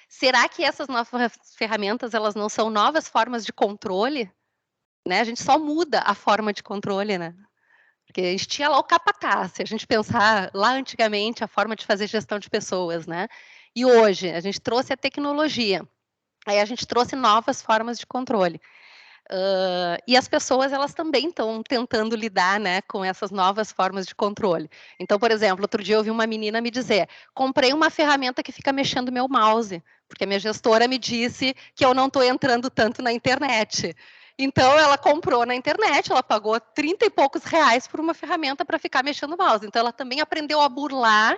Será que essas novas ferramentas elas não são novas formas de controle? Né? A gente só muda a forma de controle, né? Porque a gente tinha lá o capataz, se a gente pensar lá antigamente a forma de fazer gestão de pessoas, né? E hoje a gente trouxe a tecnologia. Aí a gente trouxe novas formas de controle. E as pessoas, elas também estão tentando lidar, né, com essas novas formas de controle. Então, por exemplo, outro dia eu ouvi uma menina me dizer, comprei uma ferramenta que fica mexendo meu mouse, porque a minha gestora me disse que eu não estou entrando tanto na internet. Então, ela comprou na internet, ela pagou 30 e poucos reais por uma ferramenta para ficar mexendo o mouse. Então, ela também aprendeu a burlar,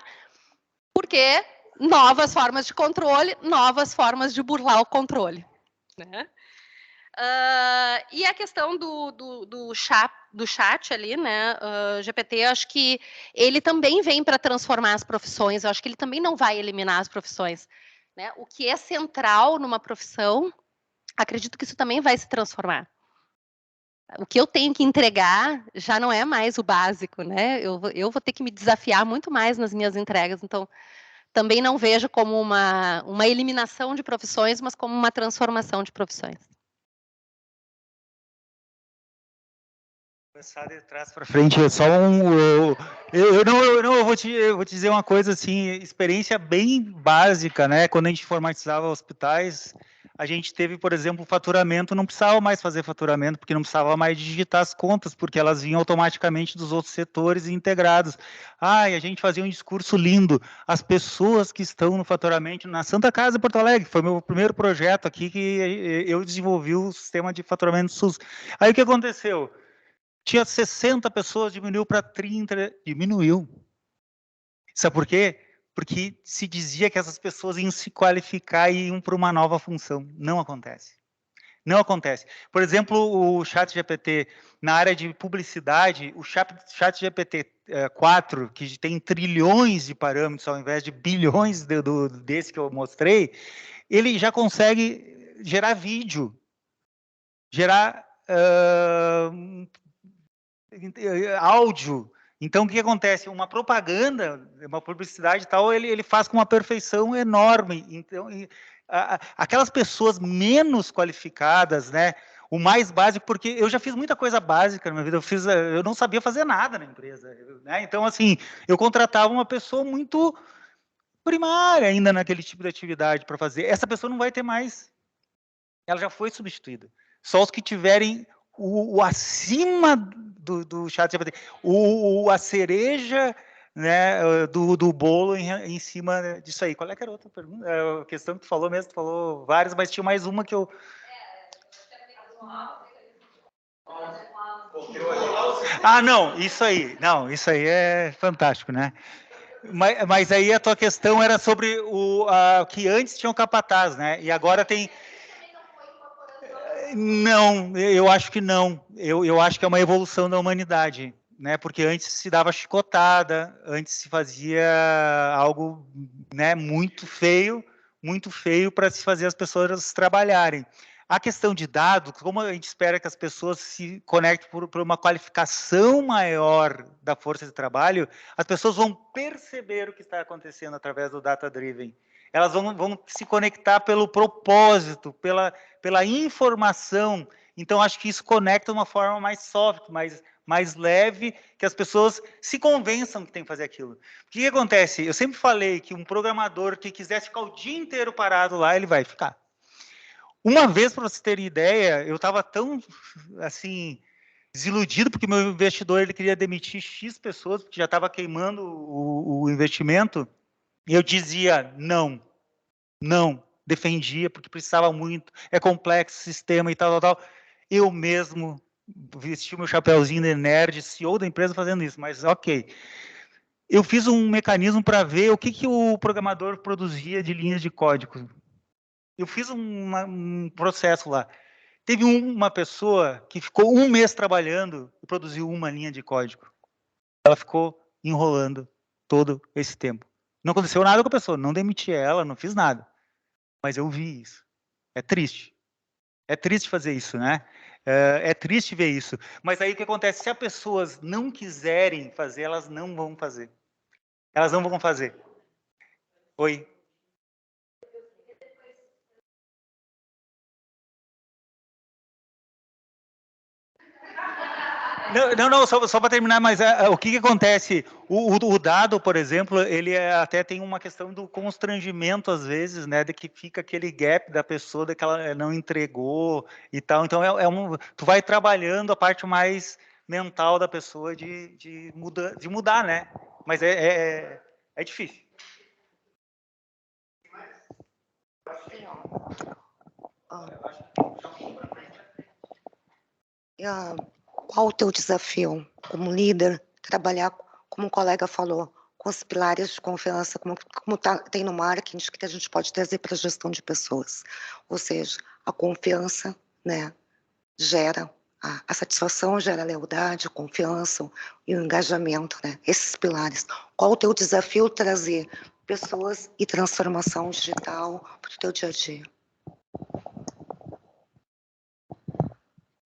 porque novas formas de controle, novas formas de burlar o controle. Né? E a questão do chat ali, né, GPT, eu acho que ele também vem para transformar as profissões, eu acho que ele também não vai eliminar as profissões. Né? O que é central numa profissão, acredito que isso também vai se transformar. O que eu tenho que entregar já não é mais o básico, né? Eu vou ter que me desafiar muito mais nas minhas entregas, então também não vejo como uma eliminação de profissões, mas como uma transformação de profissões. Começar de trás para frente, é só eu vou te dizer uma coisa assim, experiência bem básica, né? Quando a gente informatizava hospitais, a gente teve, por exemplo, faturamento, não precisava mais fazer faturamento, porque não precisava mais digitar as contas, porque elas vinham automaticamente dos outros setores integrados. E a gente fazia um discurso lindo. As pessoas que estão no faturamento, na Santa Casa de Porto Alegre, foi meu primeiro projeto aqui que eu desenvolvi o sistema de faturamento SUS. Aí o que aconteceu? Tinha 60 pessoas, diminuiu para 30, diminuiu. Sabe por quê? Porque se dizia que essas pessoas iam se qualificar e iam para uma nova função. Não acontece. Não acontece. Por exemplo, o ChatGPT, na área de publicidade, o ChatGPT 4, que tem trilhões de parâmetros ao invés de bilhões desse que eu mostrei, ele já consegue gerar vídeo, gerar áudio. Então, o que acontece? Uma propaganda, uma publicidade e tal, ele faz com uma perfeição enorme. Então, aquelas pessoas menos qualificadas, né? O mais básico, porque eu já fiz muita coisa básica na minha vida, eu não sabia fazer nada na empresa, né? Então, assim, eu contratava uma pessoa muito primária ainda naquele tipo de atividade para fazer. Essa pessoa não vai ter mais. Ela já foi substituída. Só os que tiverem o acima do ChatGPT, a cereja, né, do bolo em cima disso aí. Qual é que era a outra pergunta? A questão que tu falou mesmo, tu falou várias, mas tinha mais uma que eu... Não, isso aí é fantástico, né? Mas aí a tua questão era sobre que antes tinha o capataz, né? E agora tem... Não, eu acho que não. Eu acho que é uma evolução da humanidade, né? Porque antes se dava chicotada, antes se fazia algo, né, muito feio para se fazer as pessoas trabalharem. A questão de dados, como a gente espera que as pessoas se conectem por uma qualificação maior da força de trabalho, as pessoas vão perceber o que está acontecendo através do data-driven. Elas vão se conectar pelo propósito, pela informação. Então, acho que isso conecta de uma forma mais soft, mais leve, que as pessoas se convençam que tem que fazer aquilo. O que acontece? Eu sempre falei que um programador que quisesse ficar o dia inteiro parado lá, ele vai ficar. Uma vez, para você ter ideia, eu estava tão, assim, desiludido, porque meu investidor ele queria demitir X pessoas, porque já estava queimando o investimento, e eu dizia não, defendia, porque precisava muito, é complexo o sistema e tal. Eu mesmo vesti meu chapéuzinho de nerd, CEO da empresa fazendo isso, mas ok. Eu fiz um mecanismo para ver o que o programador produzia de linhas de código. Eu fiz um processo lá. Teve uma pessoa que ficou 1 mês trabalhando e produziu uma linha de código. Ela ficou enrolando todo esse tempo. Não aconteceu nada com a pessoa, não demiti ela, não fiz nada. Mas eu vi isso. É triste. É triste fazer isso, né? É triste ver isso. Mas aí o que acontece? Se as pessoas não quiserem fazer, elas não vão fazer. Elas não vão fazer. Oi? Não, só para terminar, mas o que acontece? O dado, por exemplo, ele até tem uma questão do constrangimento, às vezes, né, de que fica aquele gap da pessoa, de que ela não entregou e tal. Então, tu vai trabalhando a parte mais mental da pessoa de mudar, né? Mas é difícil. Qual o teu desafio como líder, trabalhar, como o colega falou, com os pilares de confiança, como tem no marketing, que a gente pode trazer para a gestão de pessoas? Ou seja, a confiança, né, gera a satisfação, gera a lealdade, a confiança e o engajamento, né? Esses pilares. Qual o teu desafio trazer pessoas e transformação digital para o teu dia a dia?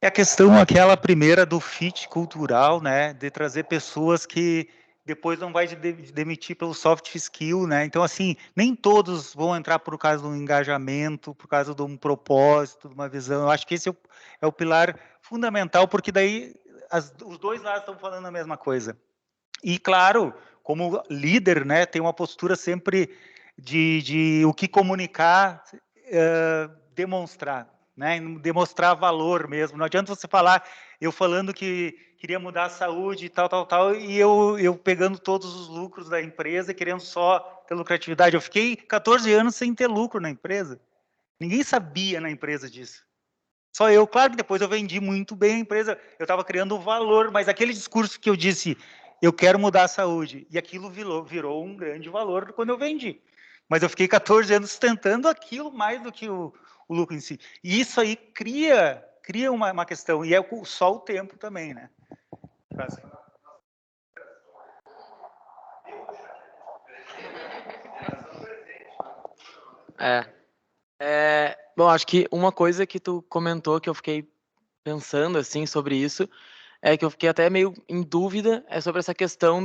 É a questão aquela primeira do fit cultural, né, de trazer pessoas que depois não vai demitir pelo soft skill, né? Então, assim, nem todos vão entrar por causa do engajamento, por causa de um propósito, de uma visão. Eu acho que esse é o pilar fundamental, porque daí os dois lados estão falando a mesma coisa. E, claro, como líder, né, tem uma postura sempre de o que comunicar, demonstrar, né, demonstrar valor mesmo. Não adianta você falar, eu falando que queria mudar a saúde e tal, e eu pegando todos os lucros da empresa e querendo só ter lucratividade. Eu fiquei 14 anos sem ter lucro na empresa. Ninguém sabia na empresa disso. Só eu. Claro que depois eu vendi muito bem a empresa, eu estava criando valor, mas aquele discurso que eu disse, eu quero mudar a saúde, e aquilo virou um grande valor quando eu vendi. Mas eu fiquei 14 anos sustentando aquilo mais do que o lucro em si. E isso aí cria uma questão, e é só o tempo também, né? Bom, acho que uma coisa que tu comentou que eu fiquei pensando assim sobre isso é que eu fiquei até meio em dúvida sobre essa questão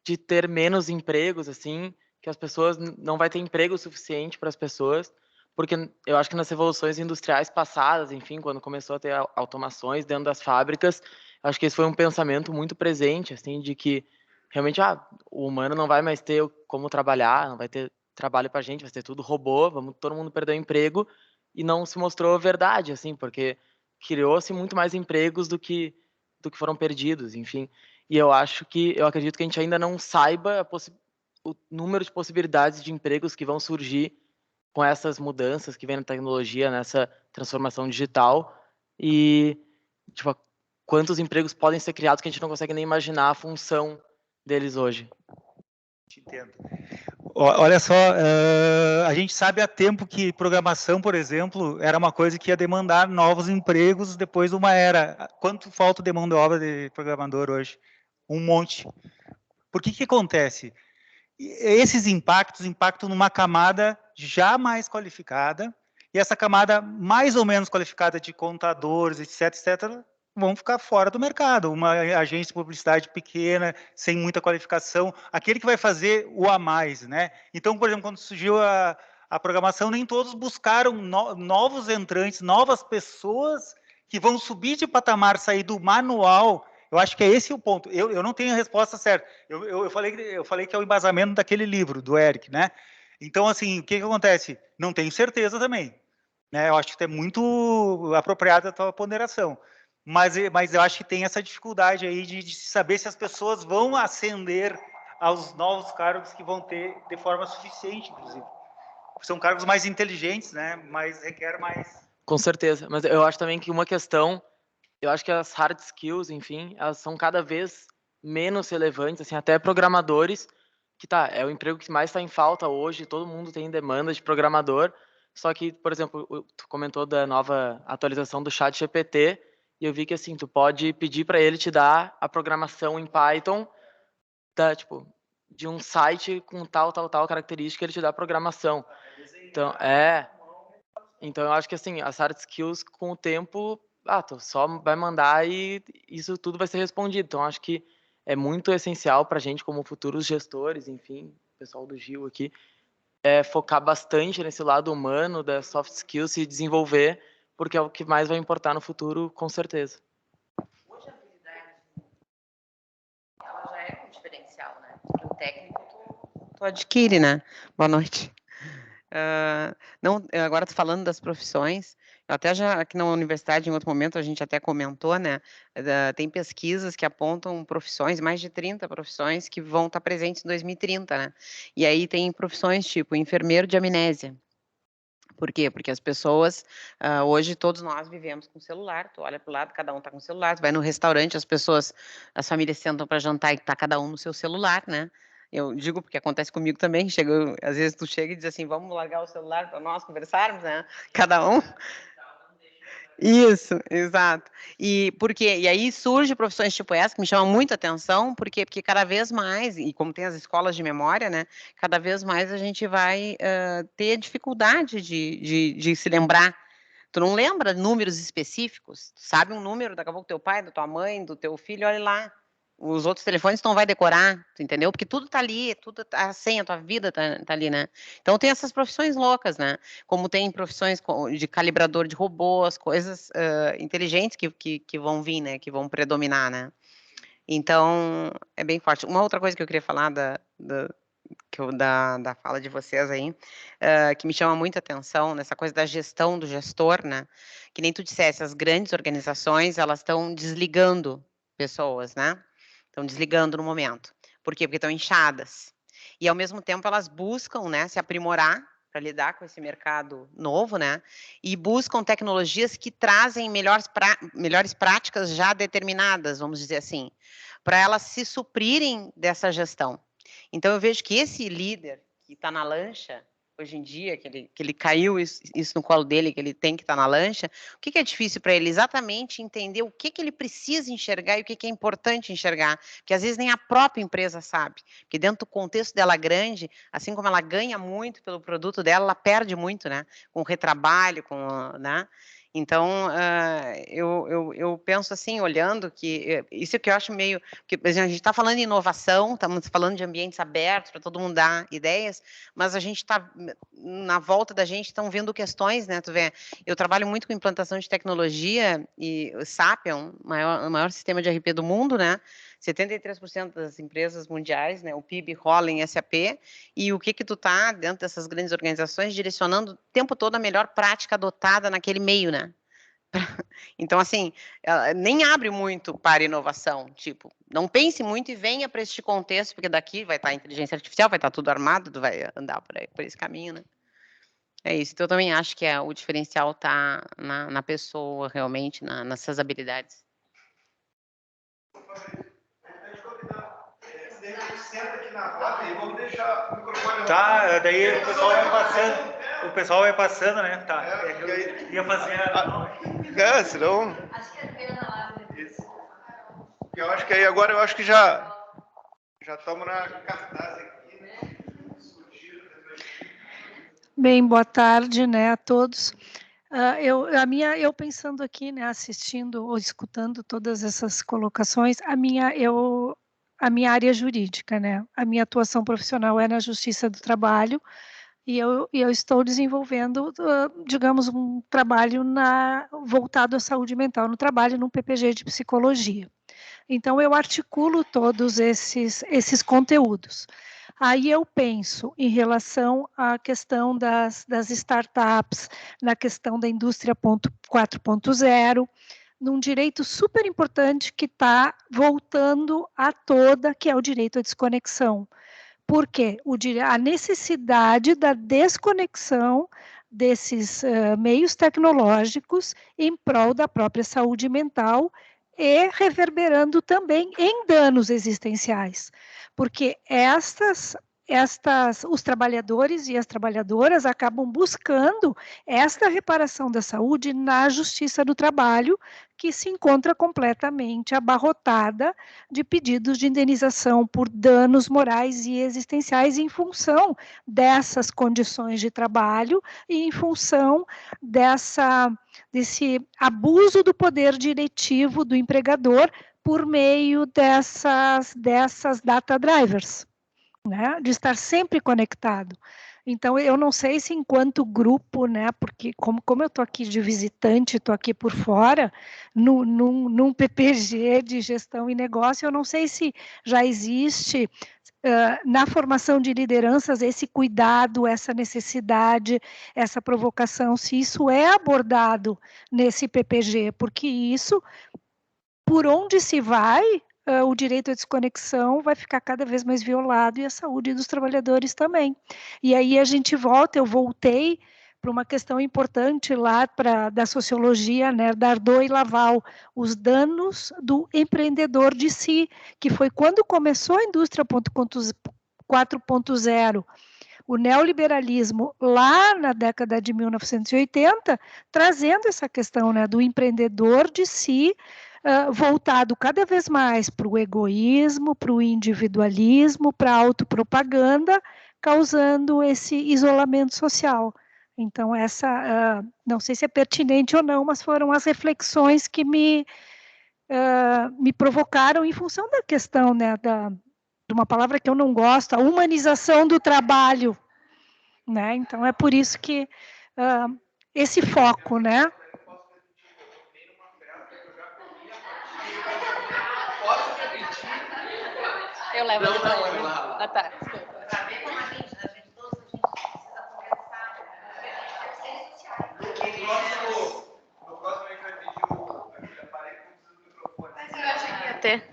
de ter menos empregos, assim, que as pessoas não vai ter emprego suficiente para as pessoas, porque eu acho que nas revoluções industriais passadas, enfim, quando começou a ter automações dentro das fábricas, acho que esse foi um pensamento muito presente, assim, de que realmente o humano não vai mais ter como trabalhar, não vai ter trabalho para a gente, vai ser tudo robô, vamos todo mundo perder o emprego, e não se mostrou verdade, assim, porque criou-se muito mais empregos do que foram perdidos, enfim. E eu acredito que a gente ainda não saiba o número de possibilidades de empregos que vão surgir com essas mudanças que vem na tecnologia, nessa transformação digital, e tipo, quantos empregos podem ser criados que a gente não consegue nem imaginar a função deles hoje. Te entendo. Olha só, a gente sabe há tempo que programação, por exemplo, era uma coisa que ia demandar novos empregos depois de uma era. Quanto falta de mão de obra de programador hoje? Um monte. Por que acontece? Esses impactam numa camada já mais qualificada, e essa camada mais ou menos qualificada de contadores, etc., vão ficar fora do mercado. Uma agência de publicidade pequena, sem muita qualificação, aquele que vai fazer o a mais, né? Então, por exemplo, quando surgiu a programação, nem todos buscaram novos entrantes, novas pessoas que vão subir de patamar, sair do manual. Eu acho que é esse o ponto. Eu não tenho a resposta certa. Eu falei que é o embasamento daquele livro, do Eric, né? Então, assim, o que acontece? Não tenho certeza também. Né? Eu acho que é muito apropriada a tua ponderação. Mas eu acho que tem essa dificuldade aí de saber se as pessoas vão ascender aos novos cargos que vão ter de forma suficiente, inclusive. São cargos mais inteligentes, né? Mas requer mais... Com certeza. Mas eu acho também que uma questão, eu acho que as hard skills, enfim, elas são cada vez menos relevantes, assim, até programadores, que é o emprego que mais está em falta hoje, todo mundo tem demanda de programador, só que, por exemplo, tu comentou da nova atualização do ChatGPT, e eu vi que, assim, tu pode pedir para ele te dar a programação em Python, de um site com tal característica, ele te dá a programação. Então, eu acho que, assim, as hard skills, com o tempo, tu só vai mandar e isso tudo vai ser respondido. Então, acho que é muito essencial para a gente, como futuros gestores, enfim, o pessoal do Gil aqui, focar bastante nesse lado humano das soft skills e desenvolver, porque é o que mais vai importar no futuro, com certeza. Hoje a habilidade, ela já é um diferencial, né? Porque o técnico tu adquire, né? Boa noite. Não, agora tô falando das profissões, até já aqui na universidade, em outro momento, a gente até comentou, né, tem pesquisas que apontam profissões, mais de 30 profissões que vão estar presentes em 2030, né, e aí tem profissões tipo enfermeiro de amnésia. Por quê? Porque as pessoas, hoje todos nós vivemos com celular, tu olha para o lado, cada um está com o celular, tu vai no restaurante, as famílias sentam para jantar e está cada um no seu celular, né, eu digo porque acontece comigo também, às vezes tu chega e diz assim, vamos largar o celular para nós conversarmos, né? Cada um. Isso, exato. E aí surge profissões tipo essa que me chamam muita atenção, porque cada vez mais, e como tem as escolas de memória, né? Cada vez mais a gente vai ter dificuldade de se lembrar. Tu não lembra números específicos? Tu sabe um número, daqui a pouco teu pai, da tua mãe, do teu filho, olha lá. os outros telefones tu não vai decorar, tu entendeu? Porque tudo tá ali, tudo a senha, a tua vida tá ali, né? Então tem essas profissões loucas, né? Como tem profissões de calibrador de robôs, coisas inteligentes que vão vir, né? Que vão predominar, né? Então, é bem forte. Uma outra coisa que eu queria falar da fala de vocês aí, que me chama muita atenção, nessa coisa da gestão do gestor, né? Que nem tu dissesse, as grandes organizações, elas estão desligando pessoas, né? Estão desligando no momento. Por quê? Porque estão inchadas. E, ao mesmo tempo, elas buscam, né, se aprimorar para lidar com esse mercado novo, né? E buscam tecnologias que trazem melhores práticas já determinadas, vamos dizer assim, para elas se suprirem dessa gestão. Então, eu vejo que esse líder que está na lancha, hoje em dia, que ele caiu isso no colo dele, que ele tem que estar na lancha, o que é difícil para ele? Exatamente entender o que ele precisa enxergar e o que é importante enxergar, porque às vezes nem a própria empresa sabe, porque dentro do contexto dela grande, assim como ela ganha muito pelo produto dela, ela perde muito, né? Com o retrabalho, né? Então, eu penso assim, olhando que isso que eu acho meio... Porque, por exemplo, a gente está falando de inovação, estamos falando de ambientes abertos para todo mundo dar ideias, mas a gente está, na volta da gente, estão vendo questões, né? Tu vê, eu trabalho muito com implantação de tecnologia e o SAP é o maior sistema de RP do mundo, né? 73% das empresas mundiais, né? O PIB rola em SAP, e o que tu tá dentro dessas grandes organizações direcionando o tempo todo a melhor prática adotada naquele meio, né? Então, assim, nem abre muito para inovação, tipo, não pense muito e venha para este contexto, porque daqui vai estar a inteligência artificial, vai estar tudo armado, tu vai andar por esse caminho, né? É isso, então eu também acho que o diferencial está na pessoa, realmente, nessas habilidades. Senta aqui na roda e vamos deixar o microfone. Tá, daí o pessoal vai passando, né? Tá. Eu ia fazer senão... Acho que é pena lá. Isso. Eu acho que aí agora, já estamos na cartaz aqui, né? Bem, boa tarde, né, a todos. Eu pensando aqui, né, assistindo ou escutando todas essas colocações, a minha área jurídica, né, a minha atuação profissional é na Justiça do Trabalho, e eu estou desenvolvendo, digamos, um trabalho voltado à saúde mental no trabalho, num PPG de psicologia. Então, eu articulo todos esses conteúdos. Aí eu penso em relação à questão das startups, na questão da indústria 4.0, num direito super importante que está voltando a toda, que é o direito à desconexão. Por quê? A necessidade da desconexão desses meios tecnológicos em prol da própria saúde mental e reverberando também em danos existenciais, porque os trabalhadores e as trabalhadoras acabam buscando esta reparação da saúde na Justiça do Trabalho, que se encontra completamente abarrotada de pedidos de indenização por danos morais e existenciais em função dessas condições de trabalho e em função desse abuso do poder diretivo do empregador por meio dessas data drivers, né, de estar sempre conectado. Então, eu não sei se enquanto grupo, né, porque como eu estou aqui de visitante, estou aqui por fora, num PPG de gestão e negócio, eu não sei se já existe na formação de lideranças esse cuidado, essa necessidade, essa provocação, se isso é abordado nesse PPG, porque isso, por onde se vai, o direito à desconexão vai ficar cada vez mais violado e a saúde dos trabalhadores também. E aí eu voltei para uma questão importante lá da sociologia, né, Dardot e Laval, os danos do empreendedor de si, que foi quando começou a indústria 4.0, o neoliberalismo lá na década de 1980, trazendo essa questão, né, do empreendedor de si, voltado cada vez mais para o egoísmo, para o individualismo, para a autopropaganda, causando esse isolamento social. Então, não sei se é pertinente ou não, mas foram as reflexões que me me provocaram em função da questão, né, de uma palavra que eu não gosto, a humanização do trabalho, né? Então é por isso que esse foco, né? Eu levo ali para ele. Ah, tá. Para ver como a gente precisa conversar, No próximo a gente vai pedir o aparelho que precisa do microfone. Mas eu achei que ia ter.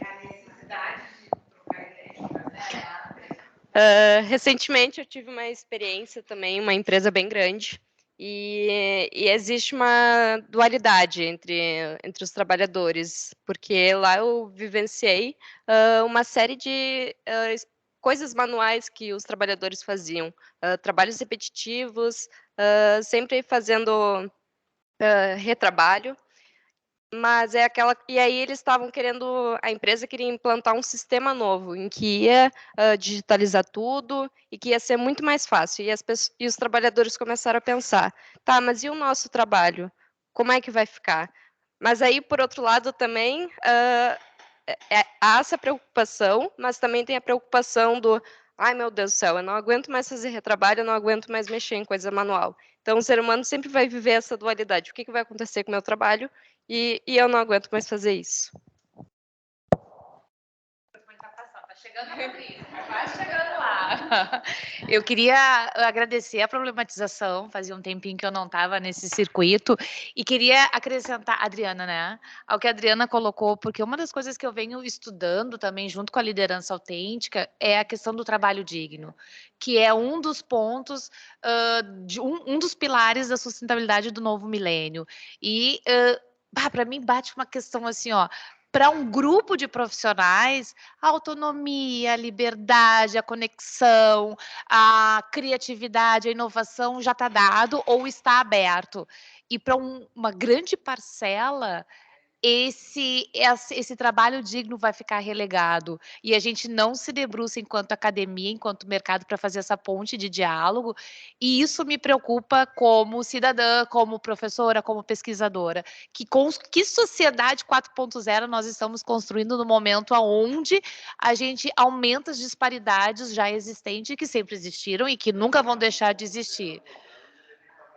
a necessidade de trocar ideia. Recentemente eu tive uma experiência também, uma empresa bem grande, e existe uma dualidade entre os trabalhadores, porque lá eu vivenciei uma série de coisas manuais que os trabalhadores faziam, trabalhos repetitivos, sempre fazendo retrabalho, mas é aquela. E aí eles estavam querendo, a empresa queria implantar um sistema novo, em que ia digitalizar tudo e que ia ser muito mais fácil. E os trabalhadores começaram a pensar, tá, mas e o nosso trabalho? Como é que vai ficar? Mas aí, por outro lado, também há essa preocupação, mas também tem a preocupação do, ai meu Deus do céu, eu não aguento mais fazer retrabalho, eu não aguento mais mexer em coisa manual. Então, o ser humano sempre vai viver essa dualidade. O que vai acontecer com o meu trabalho? E eu não aguento mais fazer isso. Tá chegando a Patrícia, vai chegando lá. Eu queria agradecer a problematização, fazia um tempinho que eu não estava nesse circuito, e queria acrescentar, Adriana, né, ao que a Adriana colocou, porque uma das coisas que eu venho estudando também, junto com a liderança autêntica, é a questão do trabalho digno, que é um dos pontos, um dos pilares da sustentabilidade do novo milênio. E para mim bate uma questão assim, ó, para um grupo de profissionais, a autonomia, a liberdade, a conexão, a criatividade, a inovação já está dado ou está aberto. E para uma grande parcela, esse trabalho digno vai ficar relegado, e a gente não se debruça enquanto academia, enquanto mercado, para fazer essa ponte de diálogo, e isso me preocupa como cidadã, como professora, como pesquisadora, que sociedade 4.0 nós estamos construindo no momento onde a gente aumenta as disparidades já existentes, que sempre existiram e que nunca vão deixar de existir.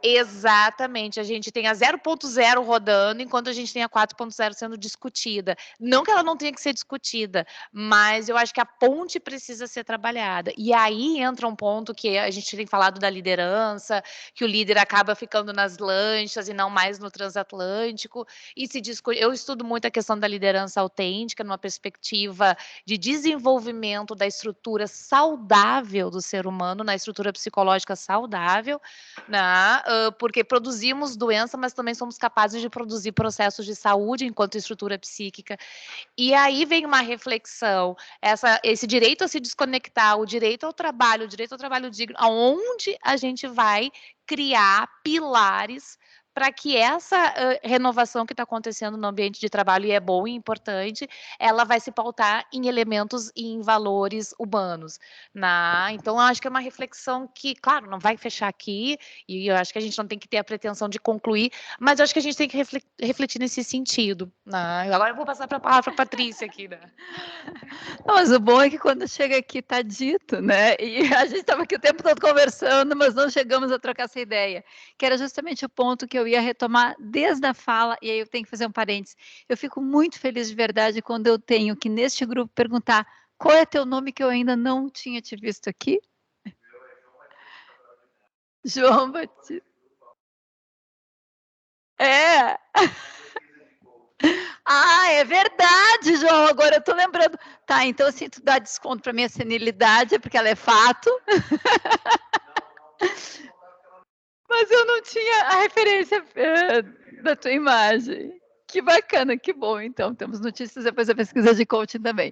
Exatamente, a gente tem a 0.0 rodando, enquanto a gente tem a 4.0 sendo discutida. Não que ela não tenha que ser discutida, mas eu acho que a ponte precisa ser trabalhada. E aí entra um ponto que a gente tem falado da liderança, que o líder acaba ficando nas lanchas e não mais no transatlântico. E eu estudo muito a questão da liderança autêntica, numa perspectiva de desenvolvimento da estrutura saudável do ser humano, na estrutura psicológica saudável, né? Porque produzimos doença, mas também somos capazes de produzir processos de saúde enquanto estrutura psíquica. E aí vem uma reflexão, esse direito a se desconectar, o direito ao trabalho digno, aonde a gente vai criar pilares para que essa renovação que está acontecendo no ambiente de trabalho, e é bom e importante, ela vai se pautar em elementos e em valores humanos. Então, eu acho que é uma reflexão que, claro, não vai fechar aqui, e eu acho que a gente não tem que ter a pretensão de concluir, mas eu acho que a gente tem que refletir nesse sentido. Agora eu vou passar para a palavra para a Patrícia aqui. Né? Não, mas o bom é que quando chega aqui está dito, né? E a gente estava aqui o tempo todo conversando, mas não chegamos a trocar essa ideia, que era justamente o ponto que eu ia retomar desde a fala, e aí eu tenho que fazer um parênteses. Eu fico muito feliz de verdade quando eu tenho que, neste grupo, perguntar qual é teu nome, que eu ainda não tinha te visto aqui. João Batista. É. Ah, é verdade, João, agora eu tô lembrando. Tá, então assim, tu dá desconto para minha senilidade, porque ela é fato. Mas eu não tinha a referência da tua imagem. Que bacana, que bom. Então, temos notícias depois da pesquisa de coaching também.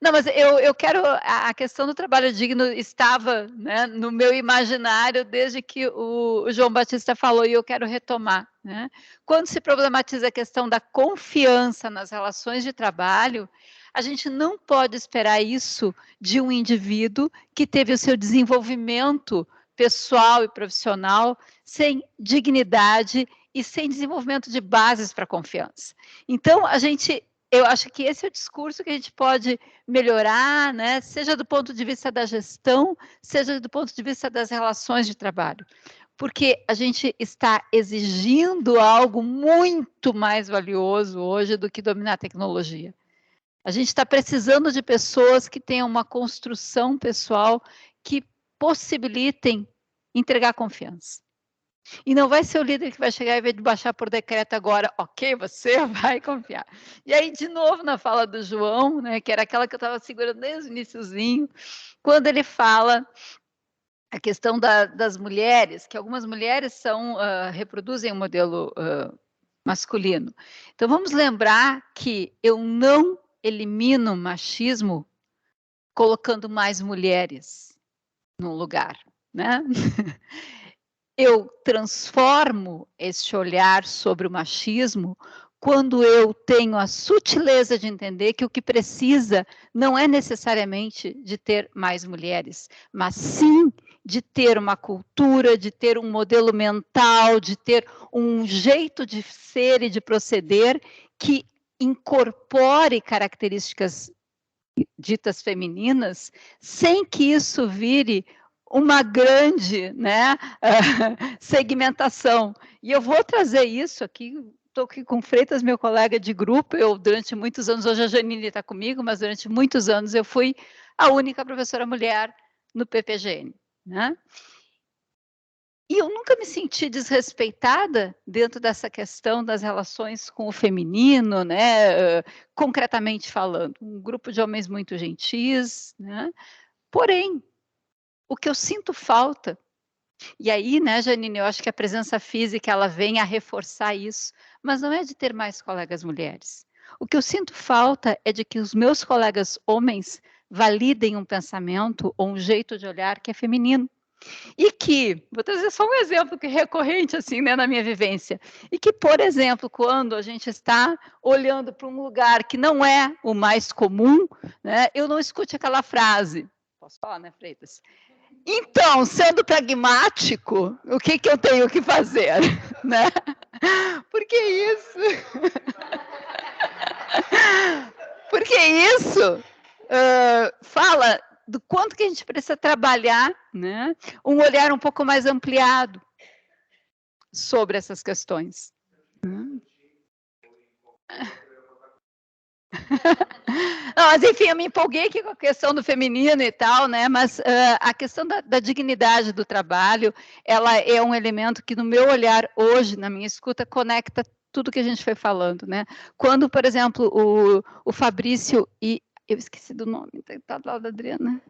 Não, mas eu quero... A questão do trabalho digno estava, né, no meu imaginário desde que o João Batista falou, e eu quero retomar. Né? Quando se problematiza a questão da confiança nas relações de trabalho, a gente não pode esperar isso de um indivíduo que teve o seu desenvolvimento pessoal e profissional sem dignidade e sem desenvolvimento de bases para confiança. Então, eu acho que esse é o discurso que a gente pode melhorar, né? Seja do ponto de vista da gestão, seja do ponto de vista das relações de trabalho. Porque a gente está exigindo algo muito mais valioso hoje do que dominar a tecnologia. A gente está precisando de pessoas que tenham uma construção pessoal que possibilitem entregar confiança. E não vai ser o líder que vai chegar e vai baixar por decreto agora, ok, você vai confiar. E aí, de novo, na fala do João, né, que era aquela que eu estava segurando desde o iniciozinho, quando ele fala a questão das mulheres, que algumas mulheres reproduzem o modelo masculino. Então, vamos lembrar que eu não elimino o machismo colocando mais mulheres no lugar, né? Eu transformo esse olhar sobre o machismo quando eu tenho a sutileza de entender que o que precisa não é necessariamente de ter mais mulheres, mas sim de ter uma cultura, de ter um modelo mental, de ter um jeito de ser e de proceder que incorpore características ditas femininas, sem que isso vire uma grande, né, segmentação. E eu vou trazer isso aqui, estou aqui com o Freitas, meu colega de grupo, eu durante muitos anos, hoje a Janine está comigo, mas durante muitos anos eu fui a única professora mulher no PPGN, né? E eu nunca me senti desrespeitada dentro dessa questão das relações com o feminino, né? Concretamente falando, um grupo de homens muito gentis, né? Porém, o que eu sinto falta, e aí, né, Janine, eu acho que a presença física ela vem a reforçar isso, mas não é de ter mais colegas mulheres. O que eu sinto falta é de que os meus colegas homens validem um pensamento ou um jeito de olhar que é feminino. E que, vou trazer só um exemplo que é recorrente, assim, né, na minha vivência, e que, por exemplo, quando a gente está olhando para um lugar que não é o mais comum, né, eu não escute aquela frase, posso falar, né, Freitas? Então, sendo pragmático, o que eu tenho que fazer, né? Porque isso... Porque isso fala do quanto que a gente precisa trabalhar, né, um olhar um pouco mais ampliado sobre essas questões. Não, mas enfim, eu me empolguei aqui com a questão do feminino e tal, né? Mas a questão da dignidade do trabalho, ela é um elemento que, no meu olhar hoje, na minha escuta, conecta tudo que a gente foi falando, né? Quando, por exemplo, o Fabrício e eu esqueci do nome, está do lado da Adriana.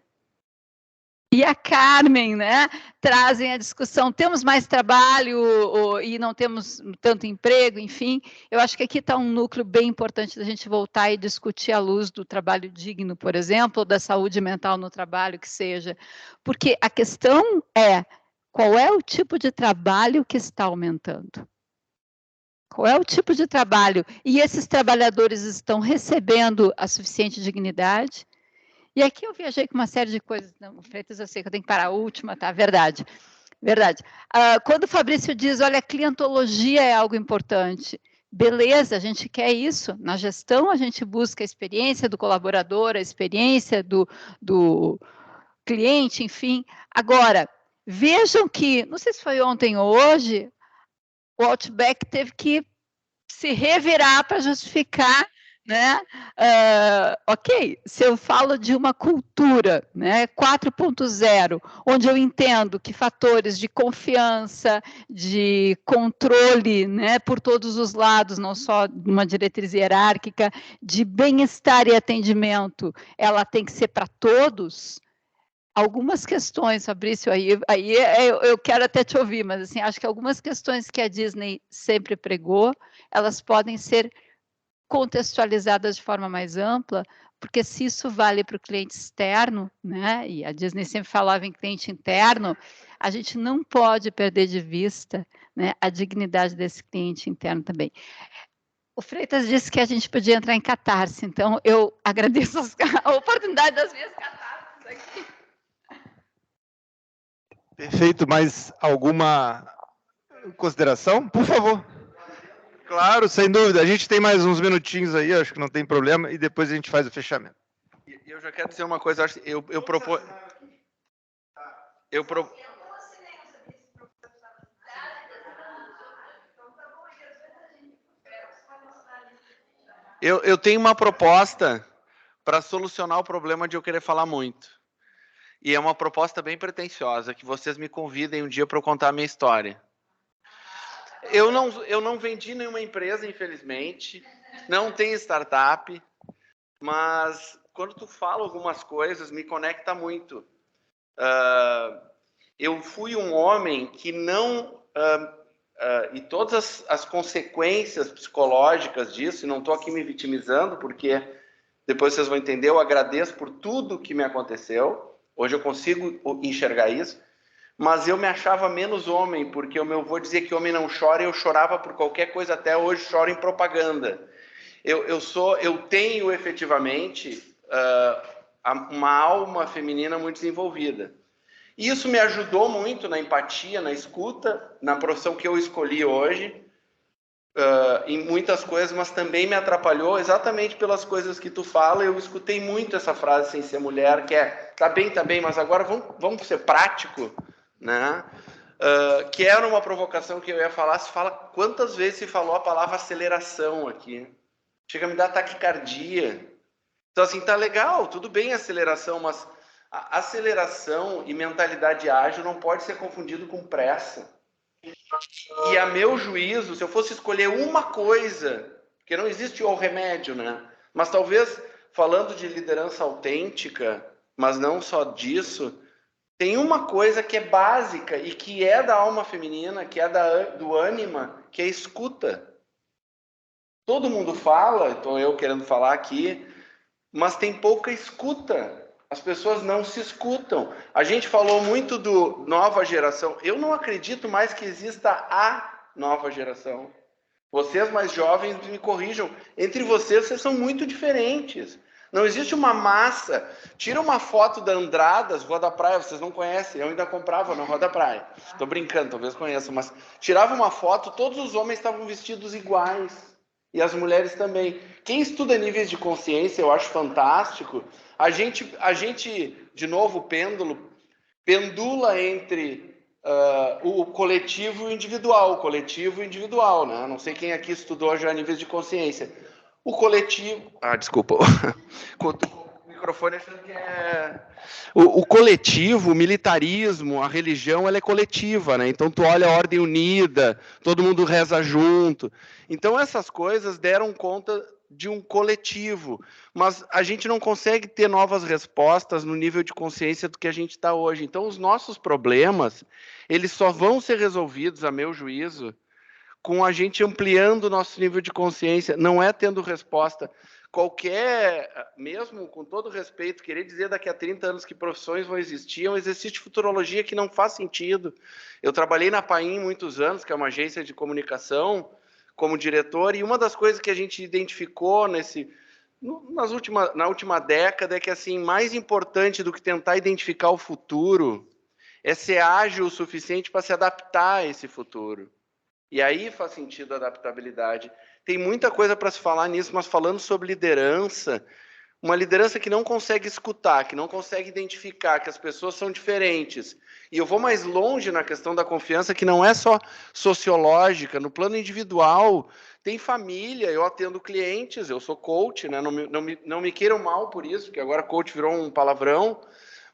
E a Carmen, né, trazem a discussão, temos mais trabalho e não temos tanto emprego, enfim, eu acho que aqui está um núcleo bem importante da gente voltar e discutir à luz do trabalho digno, por exemplo, ou da saúde mental no trabalho, que seja, porque a questão é, qual é o tipo de trabalho que está aumentando? Qual é o tipo de trabalho? E esses trabalhadores estão recebendo a suficiente dignidade? E aqui eu viajei com uma série de coisas. Não, Freitas, eu sei que eu tenho que parar a última, tá? Verdade. Verdade. Quando o Fabrício diz, olha, a clientologia é algo importante. Beleza, a gente quer isso. Na gestão, a gente busca a experiência do colaborador, a experiência do cliente, enfim. Agora, vejam que, não sei se foi ontem ou hoje, o Outback teve que se revirar para justificar, né? Ok, se eu falo de uma cultura, né, 4.0, onde eu entendo que fatores de confiança, de controle, né, por todos os lados, não só uma diretriz hierárquica, de bem-estar e atendimento, ela tem que ser para todos. Algumas questões, Fabrício, aí eu quero até te ouvir, mas assim, acho que algumas questões que a Disney sempre pregou, elas podem ser contextualizadas de forma mais ampla, porque se isso vale para o cliente externo, né, e a Disney sempre falava em cliente interno, a gente não pode perder de vista, né, a dignidade desse cliente interno também. O Freitas disse que a gente podia entrar em catarse, então eu agradeço a oportunidade das minhas catarses aqui. Perfeito, mais alguma consideração? Por favor. Claro, sem dúvida. A gente tem mais uns minutinhos aí, acho que não tem problema, e depois a gente faz o fechamento. E eu já quero dizer uma coisa, eu proponho... Eu tenho uma proposta para solucionar o problema de eu querer falar muito. E é uma proposta bem pretensiosa, que vocês me convidem um dia para eu contar a minha história. Eu não vendi nenhuma empresa, infelizmente, não tenho startup, mas quando tu fala algumas coisas, me conecta muito. Eu fui um homem que não... e todas as consequências psicológicas disso, e não estou aqui me vitimizando, porque depois vocês vão entender, eu agradeço por tudo que me aconteceu, hoje eu consigo enxergar isso, mas eu me achava menos homem, porque o meu avô dizia que homem não chora, e eu chorava por qualquer coisa, até hoje choro em propaganda. Eu tenho efetivamente uma alma feminina muito desenvolvida. Isso me ajudou muito na empatia, na escuta, na profissão que eu escolhi hoje, em muitas coisas, mas também me atrapalhou exatamente pelas coisas que tu fala. Eu escutei muito essa frase sem ser mulher, que é, tá bem, mas agora vamos ser prático, né? Que era uma provocação que eu ia falar. Se fala quantas vezes se falou a palavra aceleração aqui. Chega a me dar taquicardia. Então, assim, tá legal, tudo bem aceleração, mas a aceleração e mentalidade ágil não pode ser confundido com pressa. E a meu juízo, se eu fosse escolher uma coisa, porque não existe o remédio, né? Mas talvez, falando de liderança autêntica, mas não só disso, tem uma coisa que é básica e que é da alma feminina, que é do ânima, que é escuta. Todo mundo fala, estou eu querendo falar aqui, mas tem pouca escuta. As pessoas não se escutam. A gente falou muito do nova geração. Eu não acredito mais que exista a nova geração. Vocês mais jovens me corrijam. Entre vocês são muito diferentes. Não existe uma massa. Tira uma foto da Andradas, Rua da Praia, vocês não conhecem. Eu ainda comprava na Rua da Praia. Estou brincando, talvez conheçam, mas tirava uma foto, todos os homens estavam vestidos iguais. E as mulheres também. Quem estuda níveis de consciência, eu acho fantástico. A gente, de novo, pendula entre o coletivo e o individual, né? Não sei quem aqui estudou já níveis de consciência. O coletivo... desculpa. O microfone achando que é... O coletivo, o militarismo, a religião, ela é coletiva, né? Então, tu olha a ordem unida, todo mundo reza junto. Então, essas coisas deram conta de um coletivo, mas a gente não consegue ter novas respostas no nível de consciência do que a gente está hoje. Então, os nossos problemas, eles só vão ser resolvidos, a meu juízo, com a gente ampliando o nosso nível de consciência, não é tendo resposta. Mesmo com todo respeito, querer dizer daqui a 30 anos que profissões vão existir, é um exercício de futurologia que não faz sentido. Eu trabalhei na Paim muitos anos, que é uma agência de comunicação, como diretor, e uma das coisas que a gente identificou na última década é que, assim, mais importante do que tentar identificar o futuro é ser ágil o suficiente para se adaptar a esse futuro. E aí faz sentido a adaptabilidade. Tem muita coisa para se falar nisso, mas falando sobre liderança, uma liderança que não consegue escutar, que não consegue identificar que as pessoas são diferentes. E eu vou mais longe na questão da confiança, que não é só sociológica, no plano individual. Tem família, eu atendo clientes, eu sou coach, né? Não me queiram mal por isso, porque agora coach virou um palavrão,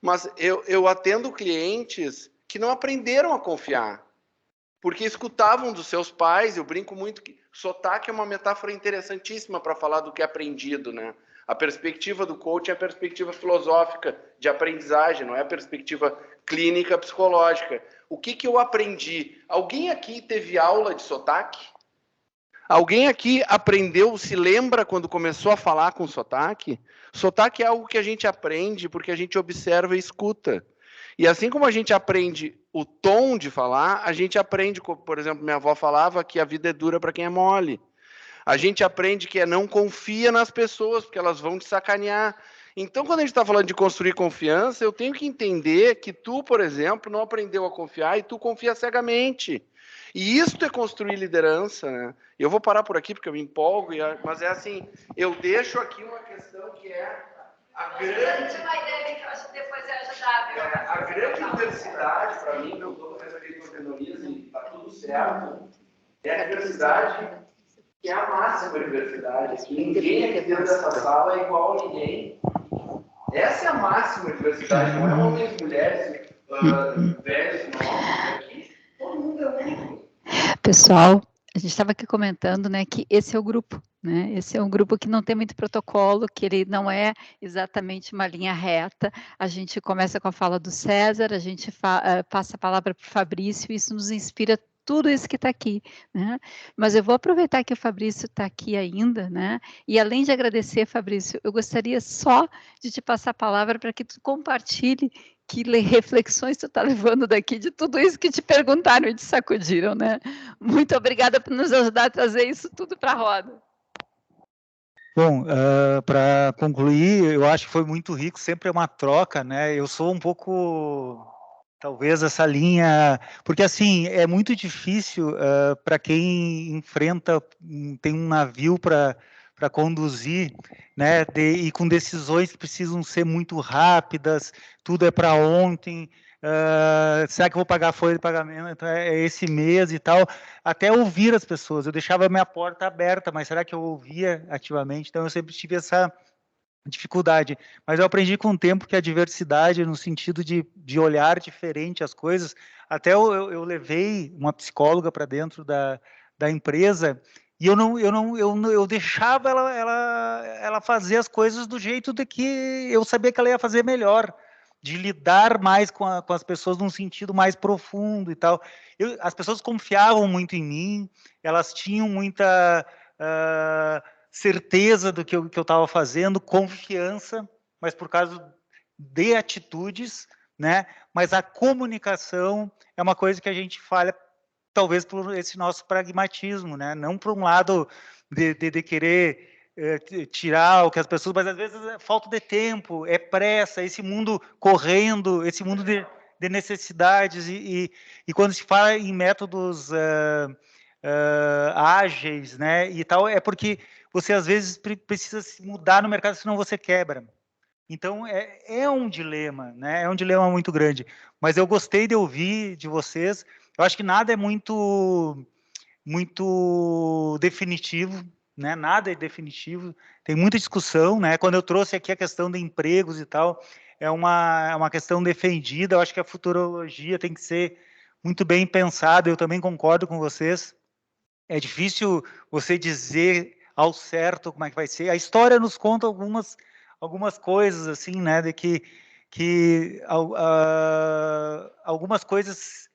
mas eu atendo clientes que não aprenderam a confiar, porque escutavam dos seus pais. Eu brinco muito que sotaque é uma metáfora interessantíssima para falar do que é aprendido, né? A perspectiva do coach é a perspectiva filosófica de aprendizagem, não é a perspectiva clínica psicológica. O que eu aprendi? Alguém aqui teve aula de sotaque? Alguém aqui aprendeu, se lembra quando começou a falar com sotaque? Sotaque é algo que a gente aprende porque a gente observa e escuta. E assim como a gente aprende o tom de falar, a gente aprende, por exemplo, minha avó falava que a vida é dura para quem é mole. A gente aprende que não confia nas pessoas, porque elas vão te sacanear. Então, quando a gente está falando de construir confiança, eu tenho que entender que tu, por exemplo, não aprendeu a confiar e tu confia cegamente. E isso é construir liderança, né? Eu vou parar por aqui porque eu me empolgo, mas é assim, eu deixo aqui uma questão que é a grande... a grande diversidade, para mim, não estou fazendo aquele pormenorias e está tudo certo, é a diversidade que é a máxima diversidade, que ninguém aqui dentro dessa sala é igual a ninguém. Essa é a máxima diversidade, não é homens e mulheres, velhos, novos, aqui, todo mundo é único. Pessoal, a gente estava aqui comentando, né, que esse é o grupo, né? Esse é um grupo que não tem muito protocolo, que ele não é exatamente uma linha reta. A gente começa com a fala do César, a gente passa a palavra para o Fabrício, e isso nos inspira tudo isso que está aqui, né? Mas eu vou aproveitar que o Fabrício está aqui ainda, né? E além de agradecer, Fabrício, eu gostaria só de te passar a palavra para que tu compartilhe que reflexões tu está levando daqui de tudo isso que te perguntaram e te sacudiram, né? Muito obrigada por nos ajudar a trazer isso tudo para a roda. Bom, para concluir, eu acho que foi muito rico, sempre é uma troca, né? Eu sou um pouco, talvez, essa linha, porque assim, é muito difícil para quem enfrenta, tem um navio para conduzir, né? E com decisões que precisam ser muito rápidas, tudo é para ontem. Será que eu vou pagar a folha de pagamento esse mês e tal? Até ouvir as pessoas, eu deixava a minha porta aberta, mas será que eu ouvia ativamente? Então eu sempre tive essa dificuldade, mas eu aprendi com o tempo que a diversidade, no sentido de olhar diferente as coisas, até eu levei uma psicóloga para dentro da empresa, e eu deixava ela fazer as coisas do jeito de que eu sabia que ela ia fazer melhor, de lidar mais com as pessoas num sentido mais profundo e tal. As pessoas confiavam muito em mim, elas tinham muita certeza do que eu estava fazendo, confiança, mas por causa de atitudes, né? Mas a comunicação é uma coisa que a gente falha, talvez por esse nosso pragmatismo, né? Não por um lado de querer tirar o que as pessoas, mas às vezes é falta de tempo, é pressa, esse mundo correndo, esse mundo de necessidades, e quando se fala em métodos ágeis, né, e tal, é porque você às vezes precisa se mudar no mercado, senão você quebra. Então é um dilema, né? É um dilema muito grande. Mas eu gostei de ouvir de vocês. Eu acho que nada é muito definitivo, né? Nada é definitivo. Tem muita discussão, né? Quando eu trouxe aqui a questão de empregos e tal, é uma questão defendida. Eu acho que a futurologia tem que ser muito bem pensada. Eu também concordo com vocês. É difícil você dizer ao certo como é que vai ser. A história nos conta algumas coisas, assim, né, de que algumas coisas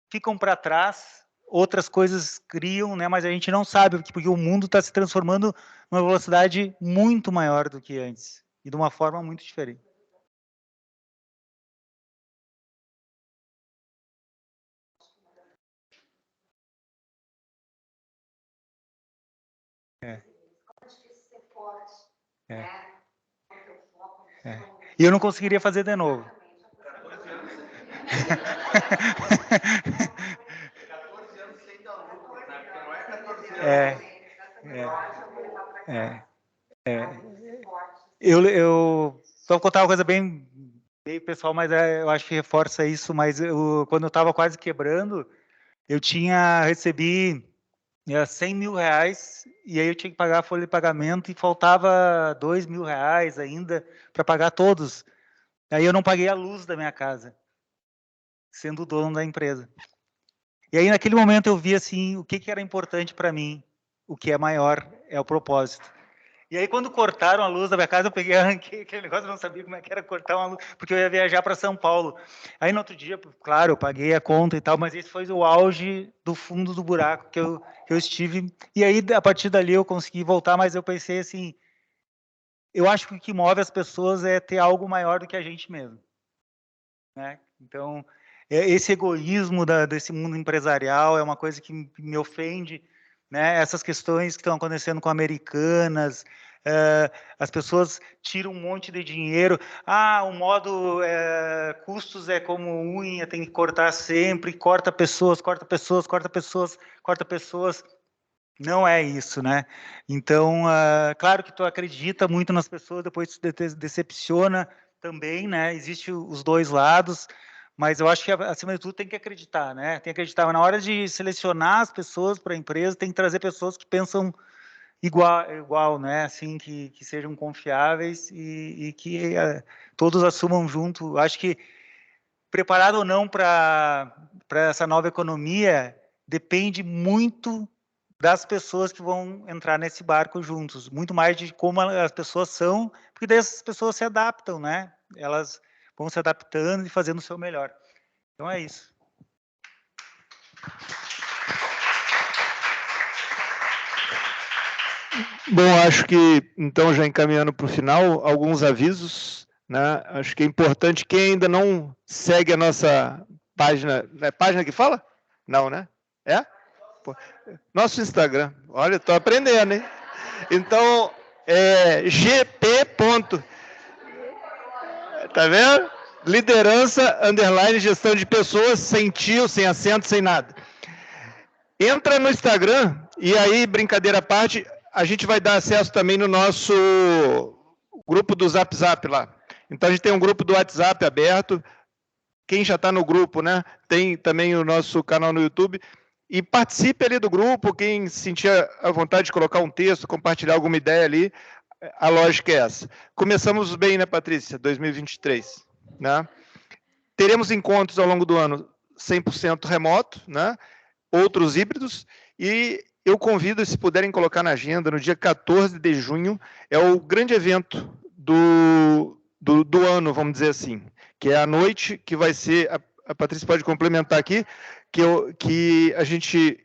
ficam para trás, outras coisas criam, né, mas a gente não sabe, porque o mundo está se transformando numa velocidade muito maior do que antes, e de uma forma muito diferente. E eu não conseguiria fazer de novo. 14 anos sem dar lucro, né? Porque não é 14 anos. Eu vou contar uma coisa bem pessoal, mas eu acho que reforça isso, mas quando eu estava quase quebrando, eu recebi 100 mil reais, e aí eu tinha que pagar a folha de pagamento, e faltava 2 mil reais ainda para pagar todos. Aí eu não paguei a luz da minha casa, sendo o dono da empresa. E aí naquele momento eu vi assim, o que era importante para mim, o que é maior é o propósito. E aí quando cortaram a luz da minha casa, eu peguei, arranquei aquele negócio, eu não sabia como é que era cortar uma luz, porque eu ia viajar para São Paulo. Aí no outro dia, claro, eu paguei a conta e tal, mas esse foi o auge do fundo do buraco que eu estive. E aí a partir dali eu consegui voltar, mas eu pensei assim, eu acho que o que move as pessoas é ter algo maior do que a gente mesmo, né? Então, esse egoísmo desse mundo empresarial é uma coisa que me ofende, né? Essas questões que estão acontecendo com Americanas, As pessoas tiram um monte de dinheiro. O modo custos é como unha, tem que cortar sempre, corta pessoas. Não é isso, né? Então, claro que tu acredita muito nas pessoas, depois tu decepciona também, né? Existem os dois lados, mas eu acho que, acima de tudo, tem que acreditar, né? Tem que acreditar. Na hora de selecionar as pessoas para a empresa, tem que trazer pessoas que pensam igual, né? Assim, que sejam confiáveis e que todos assumam junto. Acho que preparado ou não para essa nova economia depende muito das pessoas que vão entrar nesse barco juntos, muito mais de como as pessoas são, porque daí essas pessoas se adaptam, né? Elas vão se adaptando e fazendo o seu melhor. Então é isso. Bom, acho que, então, já encaminhando para o final, alguns avisos, né? Acho que é importante, quem ainda não segue a nossa página, é página que fala? Não, né? É? Nosso Instagram. Olha, estou aprendendo, hein? Então, gp. Tá vendo? Liderança, _ gestão de pessoas, sem tio, sem acento, sem nada. Entra no Instagram, e aí, brincadeira à parte, a gente vai dar acesso também no nosso grupo do Zap lá. Então, a gente tem um grupo do WhatsApp aberto. Quem já está no grupo, né? Tem também o nosso canal no YouTube. E participe ali do grupo, quem sentir a vontade de colocar um texto, compartilhar alguma ideia ali, a lógica é essa. Começamos bem, né, Patrícia? 2023, né? Teremos encontros ao longo do ano 100% remoto, né? Outros híbridos, e eu convido, se puderem colocar na agenda, no dia 14 de junho, é o grande evento do ano, vamos dizer assim, que é a noite que vai ser, a Patrícia pode complementar aqui, que a gente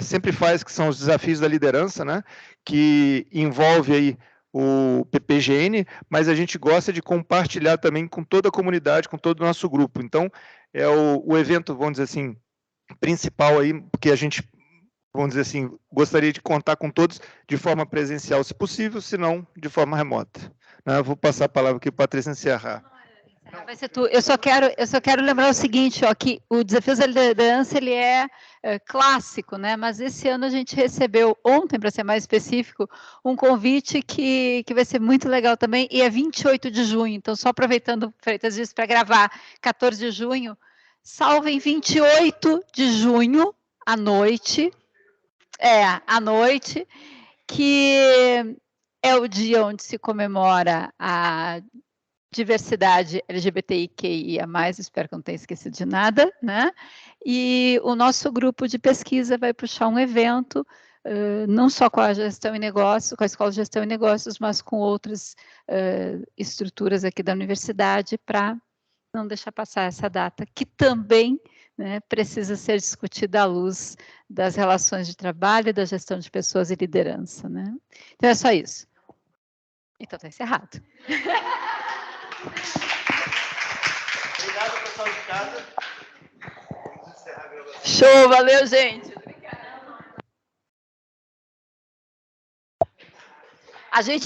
sempre faz, que são os desafios da liderança, né? Que envolve aí o PPGN, mas a gente gosta de compartilhar também com toda a comunidade, com todo o nosso grupo. Então, é o evento, vamos dizer assim, principal aí, porque a gente, vamos dizer assim, gostaria de contar com todos de forma presencial, se possível, se não, de forma remota. Eu vou passar a palavra aqui para a Patrícia encerrar. Vai ser tu. Eu só quero lembrar o seguinte, ó, que o Desafio da Liderança ele é clássico, né? Mas esse ano a gente recebeu, ontem, para ser mais específico, um convite que vai ser muito legal também, e é 28 de junho, então só aproveitando, Freitas, disso para gravar, 14 de junho, salvem 28 de junho, à noite, que é o dia onde se comemora a diversidade LGBTIQIA+, espero que não tenha esquecido de nada, né? E o nosso grupo de pesquisa vai puxar um evento, não só com a gestão e negócios, com a Escola de Gestão e Negócios, mas com outras estruturas aqui da universidade, para não deixar passar essa data, que também, né, precisa ser discutida à luz das relações de trabalho, da gestão de pessoas e liderança, né? Então é só isso. Então está encerrado. Obrigado, pessoal de casa. Show, valeu, gente. A gente